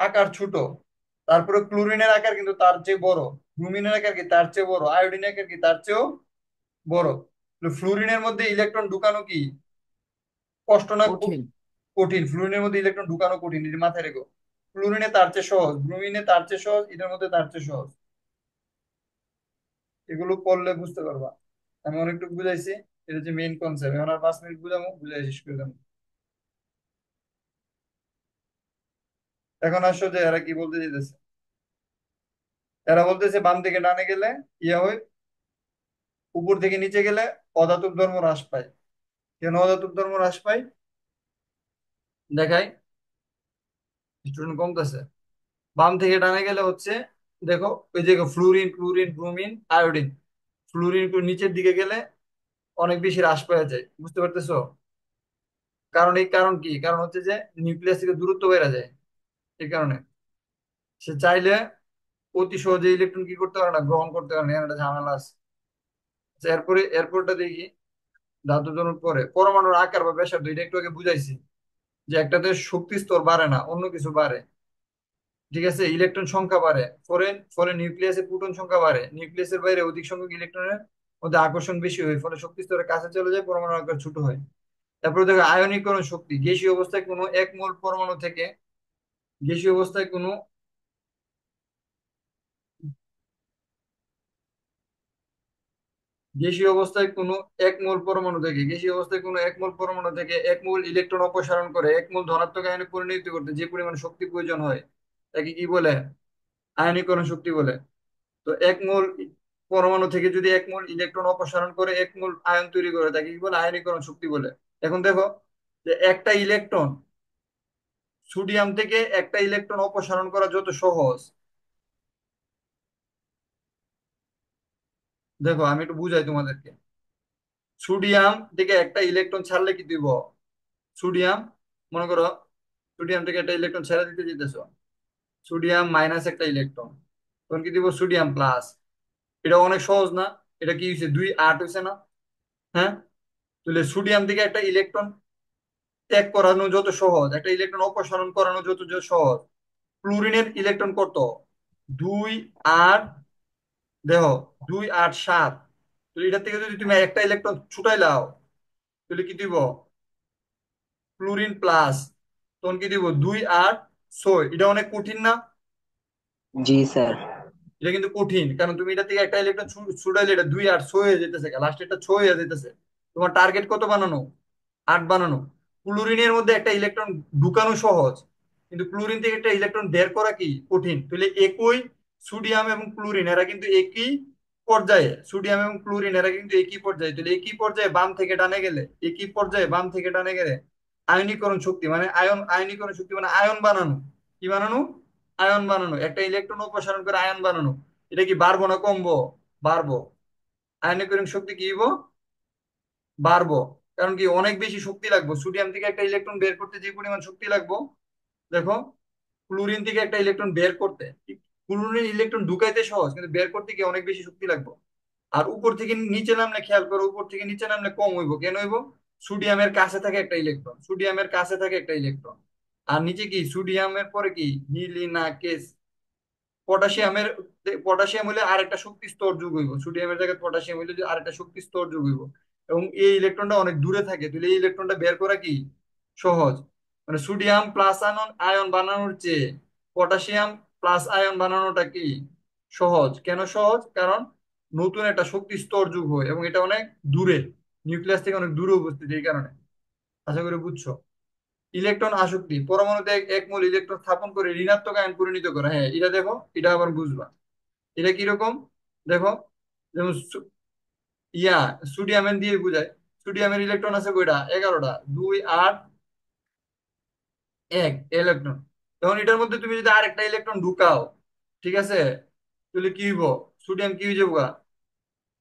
আকার ছোট, তারপরে ক্লোরিনের আকার কিন্তু তার চেয়ে বড়, ব্রুমিনের আকার কি তার চেয়ে বড়, আয়োডিনের আকার কি তার চেয়েও বড়। তো ফ্লুরিনের মধ্যে ইলেকট্রন ঢুকানো কি কষ্ট না কঠিন। কঠিন? ফ্লুরিনের মধ্যে ইলেকট্রন ঢুকানো কঠিন, এটা মাথায় রেখো। ফ্লুরিনে তার চেয়ে সহজ, ব্রুমিনে তার চেয়ে সহজ, এটার মধ্যে তার চেয়ে সহজ। এগুলো পড়লে বুঝতে পারবা। আমি অনেকটুকু বুঝাইছি, এটা হচ্ছে মেইন কনসেপ্ট। এখন আর 5 মিনিট বুঝাবো, বুঝাই শেষ করে দেবো। এখন আসো যে এরা কি বলতে চাইতেছে। এরা বলতেছে বাম থেকে ডানে গেলে ইয়া হয়, উপর থেকে নিচে গেলে অধাতুর ধর্ম হ্রাস পায়। কেন অধাতুর ধর্ম হ্রাস পায় দেখাই, স্টুডেন্ট কমতেছে। বাম থেকে ডানে গেলে হচ্ছে, দেখো ওই যে fluorine chlorine bromine iodine, fluorine নিচের দিকে গেলে অনেক বেশি হ্রাস পাওয়া যায়, বুঝতে পারতেছো? কারণ কি, কারণ হচ্ছে যে নিউক্লিয়াস থেকে দূরত্ব বেড়ে যায়, এই কারণে। সে চাইলে অতি সহজে ইলেকট্রন কি করতে পারে না, গ্রহণ করতে পারে না, এখানে একটা ঝামেলা আছে। আচ্ছা, এরপরটা দেখি। ধাতু জন্মের পরে পরমাণুর আকার বা ব্যাসার্ধ, এটা একটু আগে বুঝাইছি যে একটাতে শক্তি স্তর বাড়ে না, অন্য কিছু বাড়ে। ঠিক আছে, ইলেকট্রন সংখ্যা বাড়ে, ফলে ফলে নিউক্লিয়াসে প্রোটন সংখ্যা বাড়ে, নিউক্লিয়াসের বাইরে অধিক সংখ্যক ইলেকট্রনের মধ্যে আকর্ষণ বেশি হয়, ফলে শক্তি স্তরের কাছে চলে যায়, পরমাণুর আকার ছোট হয়। তারপরে দেখো আয়নীকরণ শক্তি, গ্যাসীয় অবস্থায় কোনো এক মোল পরমাণু থেকে গ্যাসীয় অবস্থায় কোনো গ্যাসীয় অবস্থায় কোনো এক মোল পরমাণু থেকে 1 মোল ইলেকট্রন অপসারণ করে 1 মোল ধনাত্মক আয়নে পরিণত করতে যে পরিমাণ শক্তি প্রয়োজন হয়, তাকে কি বলে? আয়নীকরণ শক্তি বলে। তো 1 মোল পরমাণু থেকে যদি 1 মোল ইলেকট্রন অপসারণ করে 1 মোল আয়ন তৈরি করে, তাকে কি বলে? আয়নীকরণ শক্তি বলে। এখন দেখো যে একটা ইলেকট্রন, সোডিয়াম থেকে একটা ইলেকট্রন অপসারণ করা যত সহজ, দেখো আমি একটু বুঝাই তোমাদেরকে। সোডিয়াম থেকে একটা ইলেকট্রন ছাড়লে কি দিব? সোডিয়াম, মনে করো সোডিয়াম থেকে একটা ইলেকট্রন ছেড়ে দিতে যেতেছো, সোডিয়াম মাইনাস একটা ইলেকট্রন, তখন কি দিব? Sodium plus. এটা অনেক সহজ না? এটা কি হয়েছে, 2 8 হয়েছে না? হ্যাঁ, তাহলে সোডিয়াম থেকে একটা ইলেকট্রন ত্যাগ করানো যত সহজ, একটা ইলেকট্রন অপসারণ করানো যত যত সহজ। ক্লোরিনের ইলেকট্রন কত? 2 8, দেখো 2 8 7। তো এটা থেকে যদি তুমি একটা ইলেকট্রন ছুটাই লাও, তাহলে কি দিব? Chlorine plus. তখন কি দিব? 2 8 6। এটা অনেক কঠিন না? জি স্যার। এটা কিন্তু কঠিন, কারণ তুমি এটা থেকে একটা ইলেকট্রন ছুটাইলে এটা 2 8 6 হয়ে যেতেছে, লাস্টে এটা 6 হয়ে যেতেছে। তোমার টার্গেট কত বানানো? 8 বানানো। ক্লোরিনের মধ্যে একটা ইলেকট্রন ঢুকানো সহজ, কিন্তু ক্লোরিন থেকে একটা ইলেকট্রন বের করা কি কঠিন। তাহলে একই সোডিয়াম এবং ক্লোরিন এরা কিন্তু একই পর্যায়ে, সোডিয়াম এবং ক্লোরিন এরা কিন্তু একই পর্যায়ে, তাহলে একই পর্যায়ে বাম থেকে ডানে গেলে, একই পর্যায়ে বাম থেকে ডানে গেলে আয়নীকরণ শক্তি মানে আয়নীকরণ শক্তি মানে আয়ন বানানো। কি বানানো? আয়ন বানানো, একটা ইলেকট্রন অপসারণ করে আয়ন বানানো। এটা কি বাড়বো না কমবো? বাড়বো। আয়নীকরণ শক্তি কি হইব? বাড়বো। কারণ কি, অনেক বেশি শক্তি লাগবে সোডিয়াম থেকে একটা ইলেকট্রন বের করতে, যে পরিমাণ শক্তি লাগবে, দেখো ক্লোরিন থেকে একটা ইলেকট্রন বের করতে, ক্লোরিন ইলেকট্রন ঢুকাইতে সহজ, কিন্তু বের করতে গিয়ে অনেক বেশি শক্তি লাগবে। আর উপর থেকে নিচে নামলে, খেয়াল করো, উপর থেকে নিচে নামলে কম হইব। কেন হইব? সোডিয়ামের কাছে থাকে একটা ইলেকট্রন, সোডিয়ামের কাছে থাকে একটা ইলেকট্রন। আর নিচে কি, সোডিয়ামের পরে কি নীলিনাকেস, পটাশিয়ামের, পটাশিয়াম হলে আরেকটা শক্তি স্তর যোগ হইব, সোডিয়ামের জায়গায় পটাশিয়াম হইলে যে আরেকটা শক্তি স্তর যোগ হইব। এবং এই ইলেকট্রনটা অনেক দূরে থাকে, তাহলে এই ইলেকট্রনটা বের করা কি সহজ। মানে সোডিয়াম প্লাস আয়ন আয়ন বানানোর চেয়ে পটাশিয়াম প্লাস আয়ন বানানোটা কি সহজ। কেন সহজ? কারণ নতুন একটা শক্তি স্তর যোগ হয়, এবং এটা অনেক দূরে, নিউক্লিয়াস থেকে অনেক দূরে উপস্থিত, এই কারণে। আশা করি বুঝছো। ইলেকট্রন আসক্তি, পরমাণুতে 1 মোল ইলেকট্রন স্থাপন করে ঋণাত্মক আয়ন পরিণত করে। হ্যাঁ, এটা দেখো, এটা আবার বুঝবা। এটা কিরকম, দেখো, যেমন ইয়া সোডিয়ামের দিয়ে বুঝায়। সোডিয়ামের ইলেকট্রন আছে কয়টা? 11টা। 2 8 1 ইলেকট্রন। তখন এটার মধ্যে তুমি যদি আরেকটা ইলেকট্রন ঢুকাও, ঠিক আছে, তাহলে কি হইব? সোডিয়াম কি হয়ে যাবো?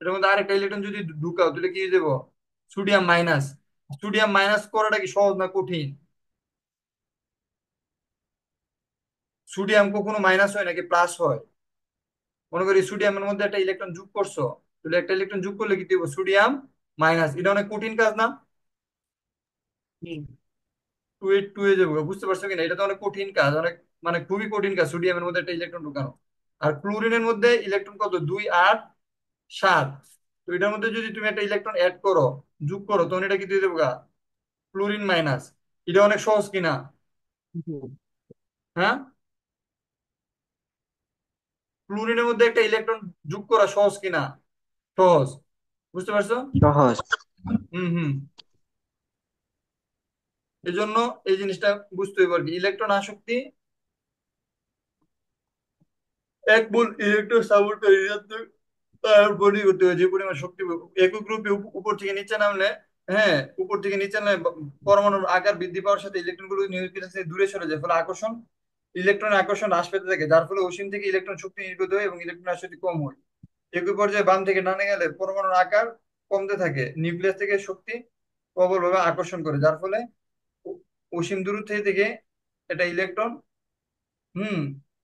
এটার মধ্যে আরেকটা ইলেকট্রন যদি ঢুকাও তাহলে কি হয়ে যাবো? Sodium minus. সোডিয়াম মাইনাস করাটা কি সহজ না কঠিন? সোডিয়াম কখনো মাইনাস হয় নাকি প্লাস হয়? মনে করি সোডিয়ামের মধ্যে একটা ইলেকট্রন যোগ করছো, তাহলে একটা ইলেকট্রন যোগ করলে কি দিব? Sodium minus. এটা অনেক কঠিন কাজ না? জি। 2 এ যাবো, বুঝতে পারছো কিনা? এটা তো অনেক কঠিন কাজ, অনেক মানে খুবই কঠিন কাজ সোডিয়ামের মধ্যে একটা ইলেকট্রন ঢুকানো। আর ক্লোরিনের মধ্যে ইলেকট্রন কত? 2 8 7। তো এটার মধ্যে যদি তুমি একটা ইলেকট্রন অ্যাড করো, যোগ করো, তখন এটা কি দিয়ে দেবো গা? Chlorine minus. এটা অনেক সহজ কিনা? জি। হ্যাঁ, ক্লোরিনের মধ্যে একটা ইলেকট্রন যোগ করা সহজ কিনা? সহজ। বুঝতে পারছো? সহজ। হুম হুম। এই জন্য এই জিনিসটা বুঝতে হবে আর কি, ইলেকট্রন আসক্তি এক মূল ইলেকট্রন সাবস্টিটিউশন ঋণাত্মক বডি করতে হবে যে পরিমাণ শক্তি একই গ্রুপে উপর থেকে নিচে নামলে, হ্যাঁ, উপর থেকে নিচে নামলে পরমাণুর আকার বৃদ্ধি পাওয়ার সাথে ইলেকট্রন গুলো নিউক্লিয়াস থেকে দূরে সরে যায়, ফলে আকর্ষণ, ইলেকট্রনের আকর্ষণ হ্রাস পেতে থাকে, যার ফলে অসীম থেকে ইলেকট্রন শক্তি নির্গত হয় এবং ইলেকট্রন আসক্তি কম হয়। একই পর্যায়ে বাম থেকে ডানে গেলে পরমাণুর আকার কমতে থাকে, নিউক্লিয়াস থেকে শক্তি প্রবলভাবে আকর্ষণ করে, যার ফলে অ- অসীম দূরত্ব থেকে এটা ইলেকট্রন, হুম,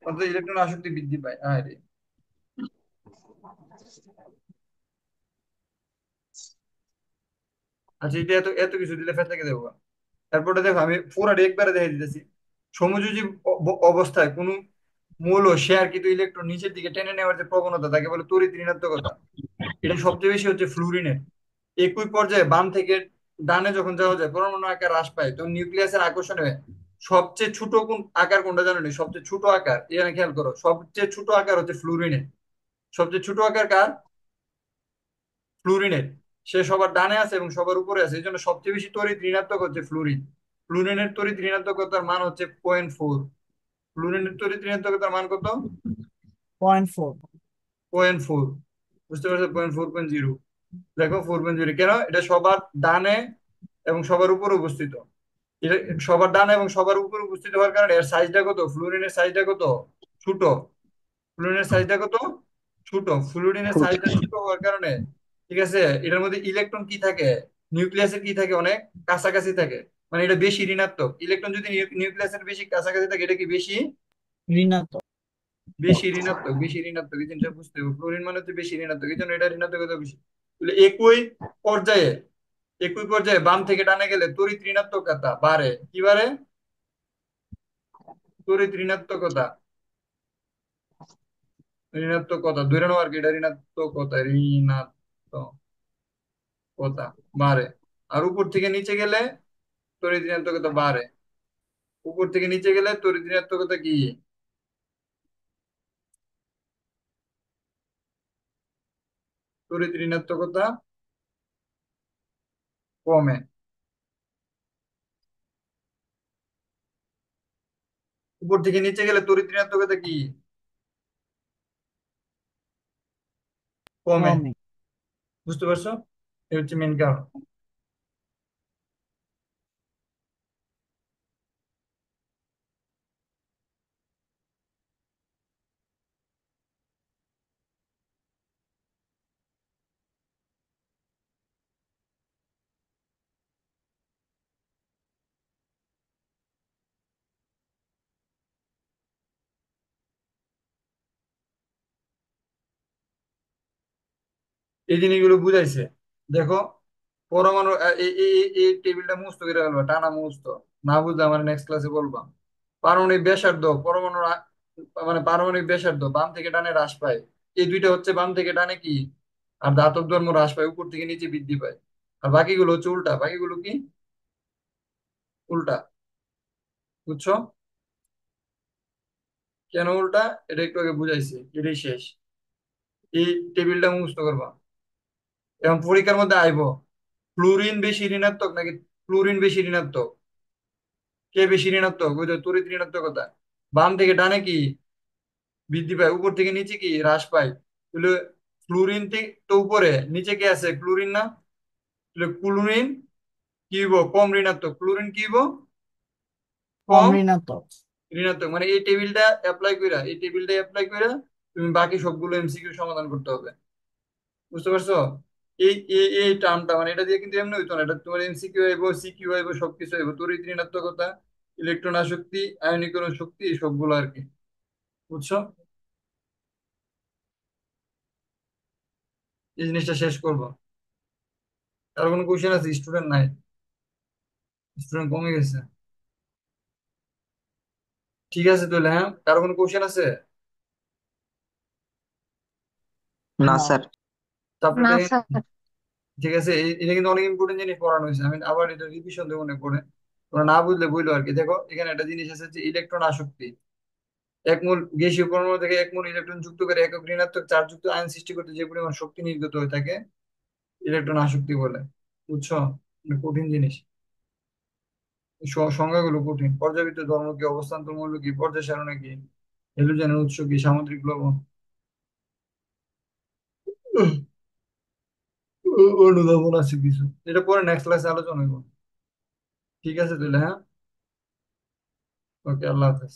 অর্থাৎ ইলেকট্রন আসক্তি বৃদ্ধি পায়। আরে আচ্ছা, এটা এত এত কিছু দিলে ফের থেকে দেবো। তারপরে দেখো আমি পুরোটা একবারে দেখে দিতেছি। সমযোজী অবস্থায় কোনো মৌল শেয়ার কিন্তু ইলেকট্রন নিচের দিকে টেনে নেওয়ার যে প্রবণতা তাকে বলে তড়িৎ ঋণাত্মকতা। এটা সবচেয়ে বেশি হচ্ছে ফ্লুরিনের। একই পর্যায়ে বাম থেকে ডানে যখন যাওয়া যায় পরমাণু আকার হ্রাস পায়, তখন নিউক্লিয়াসের আকর্ষণে সবচেয়ে ছোট কোন আকার কোনটা জানো নি? সবচেয়ে ছোট আকার, এখানে খেয়াল করো, সবচেয়ে ছোট আকার হচ্ছে ফ্লুরিনের। সবচেয়ে ছোট আকার কার? ফ্লুরিনের। সে সবার ডানে আছে এবং সবার উপরে আছে, এই জন্য সবচেয়ে বেশি তড়িৎ ঋণাত্মক হচ্ছে ফ্লুরিন। ফ্লুরিনের তড়িৎ ঋণাত্মকতার মান হচ্ছে 0.4। ফ্লুরিনের তড়িৎ ঋণাত্মকতার মান কত? 0.4। 0.4। বুঝতে পারছো? 0.4 দেখো, 4.0 কেন? এটা সবার ডানে এবং সবার উপরে অবস্থিত। এটা সবার ডানে এবং সবার উপরে উপস্থিত হওয়ার কারণে এর সাইজটা কত? ফ্লুরিনের সাইজটা কত? ছোট। ফ্লুরিনের সাইজটা কত? ছোট। ফ্লুরিনের ফুট। সাইজটা ছোট হওয়ার কারণে, ঠিক আছে, এটার মধ্যে ইলেকট্রন কি থাকে? নিউক্লিয়াসের কি থাকে? অনেক কাছাকাছি থাকে। মানে এটা বেশি ঋণাত্মক। ইলেকট্রন যদি নিউক্লিয়াসের বেশি কাছাকাছি থাকে, এটা কি বেশি? ঋণাত্মক। বেশি ঋণাত্মক, বেশি ঋণাত্মক। এই জিনিসটা বুঝতে হবে, ফ্লোরিন মানে হচ্ছে বেশি ঋণাত্মক, এই জন্য এটা ঋণাত্মকতা বেশি। তাহলে পর্যায়ে একই পর্যায়ে বাম থেকে ডানে গেলে তড়িৎ ঋণাত্মকতা বাড়ে। কি বাড়ে? তড়িৎ ঋণাত্মকতা। ঋণাত্মকতা ধরে নেওয়া আর কি, এটা ঋণাত্মকতা, ঋণাত্মকতা বাড়ে। আর উপর থেকে নিচে গেলে তড়িৎ ঋণাত্মকতা বাড়ে। উপর থেকে নিচে গেলে তড়িৎ ঋণাত্মকতা কি? তড়িৎ ঋণাত্মকতা কমে। উপর থেকে নিচে গেলে তড়িৎ ঋণাত্মকতা কি? কমে। কমে। বুঝতে পারছো? এই হচ্ছে মেন কারণ। এই জিনিসগুলো বুঝাইছে। দেখো, পরমাণু এই টেবিলটা মুছতে করে ফেলবা, টানা মুছতো। না বুঝলে আমার নেক্সট ক্লাসে বলবা। পারমাণবিক ব্যাসার্ধ, পরমাণুর মানে পারমাণবিক ব্যাসার্ধ বাম থেকে ডানে হ্রাস পায়। এই দুইটা হচ্ছে বাম থেকে ডানে কি, আর ধাতব ধর্ম হ্রাস পায়, উপর থেকে নিচে বৃদ্ধি পায়। আর বাকিগুলো হচ্ছে উল্টা। বাকিগুলো কি? উল্টা। বুঝছো? কেন উল্টা? এটা একটু আগে বুঝাইছি, এটাই শেষ। এই টেবিলটা মুখস্থ করবা। এবং পরীক্ষার মধ্যে আইবো ফ্লুরিন বেশি ঋণাত্মক নাকি ফ্লুরিন বেশি ঋণাত্মক। কে বেশি ঋণাত্মক? ওই যে তড়িৎ ঋণাত্মকতা। বাম থেকে ডানে কি বৃদ্ধি পায়, উপর থেকে নিচে কি হ্রাস পায়। তাহলে ক্লোরিন তো উপরে, নিচে কি আছে? ক্লোরিন না? তাহলে ক্লোরিন কি হইব? কম ঋণাত্মক। ক্লোরিন কি হইব? কম কম ঋণাত্মক। ঋণাত্মক। মানে এই টেবিলটা অ্যাপ্লাই কইরা তুমি বাকি সবগুলো এমসিকিউ সমাধান করতে হবে। বুঝতে পারছো? এই এই এই টার্মটা মানে এটা দিয়ে কিন্তু এমনি হইতো না, এটা তোমার এমসিকিউ হইব, সিকিউ হইব, সবকিছু হইব। তড়িৎ ঋণাত্মকতা, ইলেকট্রন আসক্তি, আয়নীকরণ শক্তি, এই সবগুলো আর কি। বুঝছো? এই জিনিসটা শেষ করবো। আর কোনো কোশ্চেন আছে? স্টুডেন্ট নাই, স্টুডেন্ট কমে গেছে। ঠিক আছে তাহলে, হ্যাঁ, কারো কোনো কোশ্চেন আছে? না না। স্যার। তারপরে না দেখেন। স্যার। ঠিক আছে, এটা কিন্তু অনেক ইম্পর্টেন্ট জিনিস পড়ানো হয়েছে, আমি আবার এটা রিভিশন দেবো মনে করে। তোমরা না বুঝলে বইলো আর কি। দেখো এখানে একটা জিনিস আছে যে ইলেকট্রন আসক্তি। এক মোল গ্যাসীয় পরমাণু থেকে এক মোল ইলেকট্রন যুক্ত করে একক ঋণাত্মক চার্জ যুক্ত আয়ন সৃষ্টি করতে যে পরিমাণ শক্তি নির্গত হয়ে থাকে ইলেকট্রন আসক্তি বলে। বুঝছো? এটা কঠিন জিনিস। সংজ্ঞাগুলো কঠিন। পর্যাবৃত্ত ধর্ম কি, অবস্থান্তর মূল্য কি, পর্যায় সারণী কি, হ্যালোজেনের উৎস কি, সামুদ্রিক লবণ, অনুধাবন আছে কিছু। এটা পরে নেক্সট ক্লাসে আলোচনা করবো। ঠিক আছে তাহলে, হ্যাঁ। ওকে, আল্লাহ হাফেজ।